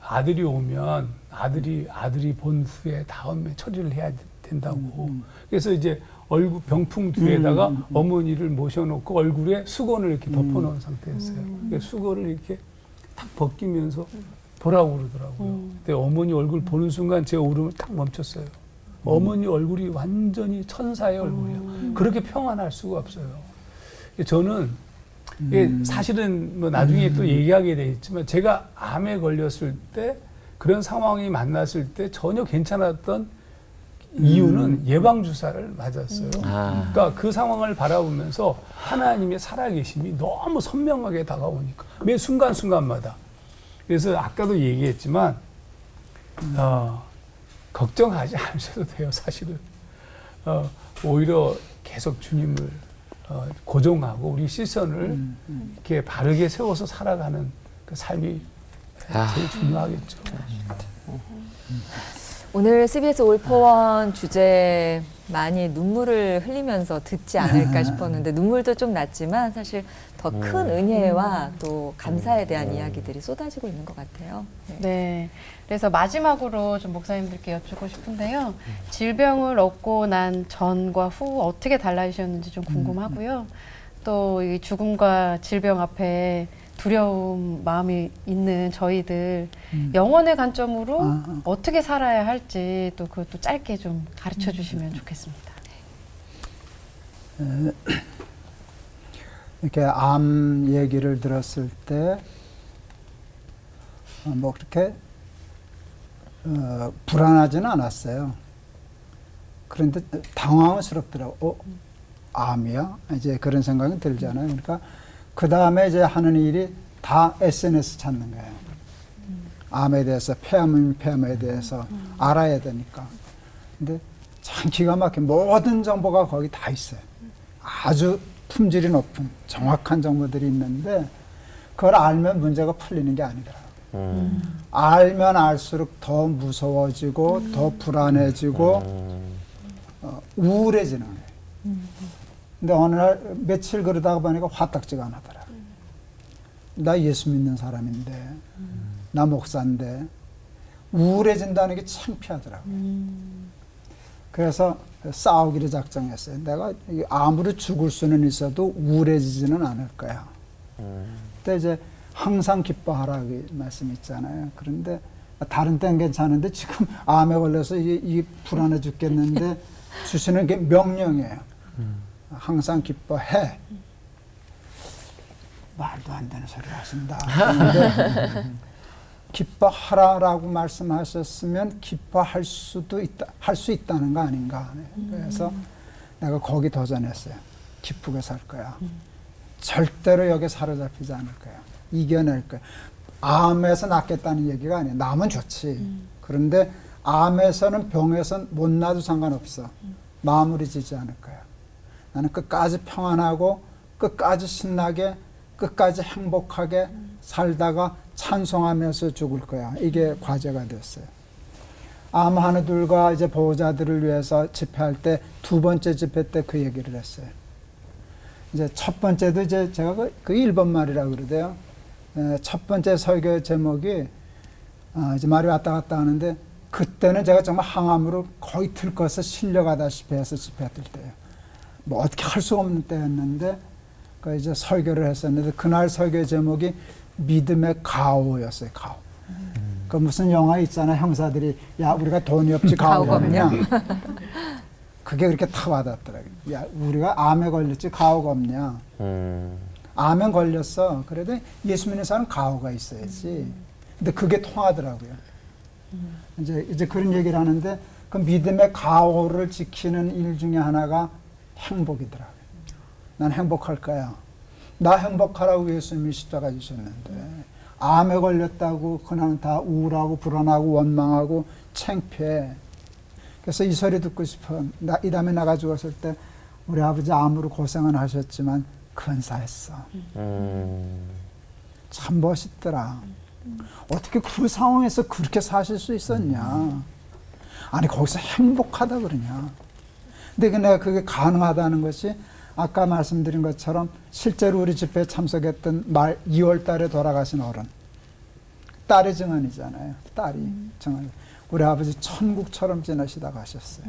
아들이 오면 아들이 본 후에 다음에 처리를 해야 된다고. 그래서 이제 얼굴 병풍 뒤에다가 어머니를 모셔놓고 얼굴에 수건을 이렇게 덮어놓은 상태였어요. 수건을 이렇게 탁 벗기면서 보라고 그러더라고요. 근데 어머니 얼굴 보는 순간 제 울음을 딱 멈췄어요. 어머니 얼굴이 완전히 천사의 얼굴이에요. 그렇게 평안할 수가 없어요. 저는 사실은 뭐 나중에 또 얘기하게 되겠지만 제가 암에 걸렸을 때 그런 상황이 만났을 때 전혀 괜찮았던 이유는 예방주사를 맞았어요. 그러니까 그 상황을 바라보면서 하나님의 살아계심이 너무 선명하게 다가오니까 매 순간순간마다. 그래서 아까도 얘기했지만 걱정하지 않으셔도 돼요. 사실은 오히려 계속 주님을 고정하고 우리 시선을 이렇게 바르게 세워서 살아가는 그 삶이 제일 중요하겠죠. 오늘 CBS 올포원 주제 많이 눈물을 흘리면서 듣지 않을까 싶었는데 눈물도 좀 났지만 사실 더 큰 은혜와 또 감사에 대한 이야기들이 쏟아지고 있는 것 같아요. 네. 그래서 마지막으로 좀 목사님들께 여쭙고 싶은데요. 질병을 얻고 난 전과 후 어떻게 달라지셨는지 좀 궁금하고요. 또 이 죽음과 질병 앞에 두려움 마음이 있는 저희들 영혼의 관점으로 어떻게 살아야 할지 또 그것도 짧게 좀 가르쳐 주시면 좋겠습니다. 이렇게 암 얘기를 들었을 때 뭐 그렇게 불안하지는 않았어요. 그런데 당황스럽더라고. 암이야? 이제 그런 생각이 들잖아요. 그러니까 그 다음에 이제 하는 일이 다 SNS 찾는 거예요. 암에 대해서, 폐암에 대해서 알아야 되니까. 근데 참 기가 막힌 모든 정보가 거기 다 있어요. 아주 품질이 높은 정확한 정보들이 있는데 그걸 알면 문제가 풀리는 게 아니더라고요. 알면 알수록 더 무서워지고 더 불안해지고 우울해지는 거예요. 근데 어느 날 며칠 그러다가 보니까 화딱지가 나더라고요. 나 예수 믿는 사람인데 나 목사인데 우울해진다는 게 창피하더라고요. 그래서 싸우기로 작정했어요. 내가 아무리 죽을 수는 있어도 우울해지지는 않을 거야. 그때 이제 항상 기뻐하라고 말씀 있잖아요. 그런데 다른 때는 괜찮은데 지금 암에 걸려서 이게 불안해 죽겠는데 주시는 게 명령이에요. 항상 기뻐해. 말도 안 되는 소리를 하신다. 그런데 기뻐하라라고 말씀하셨으면 기뻐할 수도 있다, 할 수 있다는 거 아닌가. 그래서 내가 거기 도전했어요. 기쁘게 살 거야. 절대로 여기에 사로잡히지 않을 거야. 이겨낼 거야. 암에서 낫겠다는 얘기가 아니에요. 나면 좋지. 그런데 암에서는 병에서는 못 나도 상관없어. 마무리 지지 않을 거야. 나는 끝까지 평안하고 끝까지 신나게 끝까지 행복하게 살다가 찬송하면서 죽을 거야. 이게 과제가 됐어요. 암 한우들과 이제 보호자들을 위해서 집회할 때 두 번째 집회 때 그 얘기를 했어요. 이제 첫 번째도 이제 제가 그 1번 말이라고 그러대요. 첫 번째 설교 제목이 이제 말이 왔다 갔다 하는데 그때는 제가 정말 항암으로 거의 들것에 실려가다시피 해서 집회했을 때예요. 뭐 어떻게 할 수 없는 때였는데 그 이제 설교를 했었는데 그날 설교 제목이 믿음의 가오였어요. 가오. 그 무슨 영화 있잖아. 형사들이 야 우리가 돈이 없지 가오가 없냐. 그게 그렇게 탁 와닿더라고요. 야 우리가 암에 걸렸지 가오가 없냐. 암에 걸렸어. 그래도 예수 믿는 사람은 가오가 있어야지. 근데 그게 통하더라고요. 이제 그런 얘기를 하는데 그 믿음의 가오를 지키는 일 중에 하나가 행복이더라고요. 난 행복할 거야. 나 행복하라고 예수님이 십자가 지셨는데 암에 걸렸다고 그냥 다 우울하고 불안하고 원망하고 창피해. 그래서 이 소리 듣고 싶어. 이 다음에 나가 죽었을 때 우리 아버지 암으로 고생은 하셨지만 근사했어. 참 멋있더라. 어떻게 그 상황에서 그렇게 사실 수 있었냐. 아니 거기서 행복하다 그러냐. 근데 내가 그게 가능하다는 것이 아까 말씀드린 것처럼 실제로 우리 집회에 참석했던 2월 달에 돌아가신 어른. 딸의 증언이잖아요. 딸이 증언. 우리 아버지 천국처럼 지내시다 가셨어요.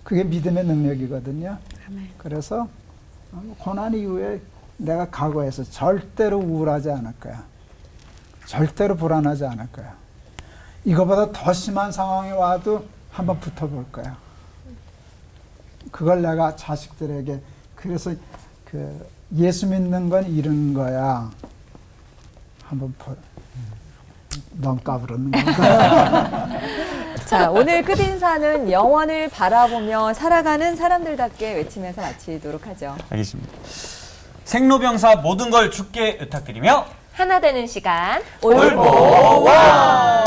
그게 믿음의 능력이거든요. 그래서 고난 이후에 내가 각오해서 절대로 우울하지 않을 거야. 절대로 불안하지 않을 거야. 이거보다 더 심한 상황이 와도 한번 붙어볼 거야. 그걸 내가 자식들에게 그래서 그 예수 믿는 건 이런 거야. 한번 너무 까불었는 건가? 자, 오늘 끝인사는 영원을 바라보며 살아가는 사람들답게 외치면서 마치도록 하죠. 알겠습니다. 생로병사 모든 걸 주께 의탁드리며 하나 되는 시간 올보와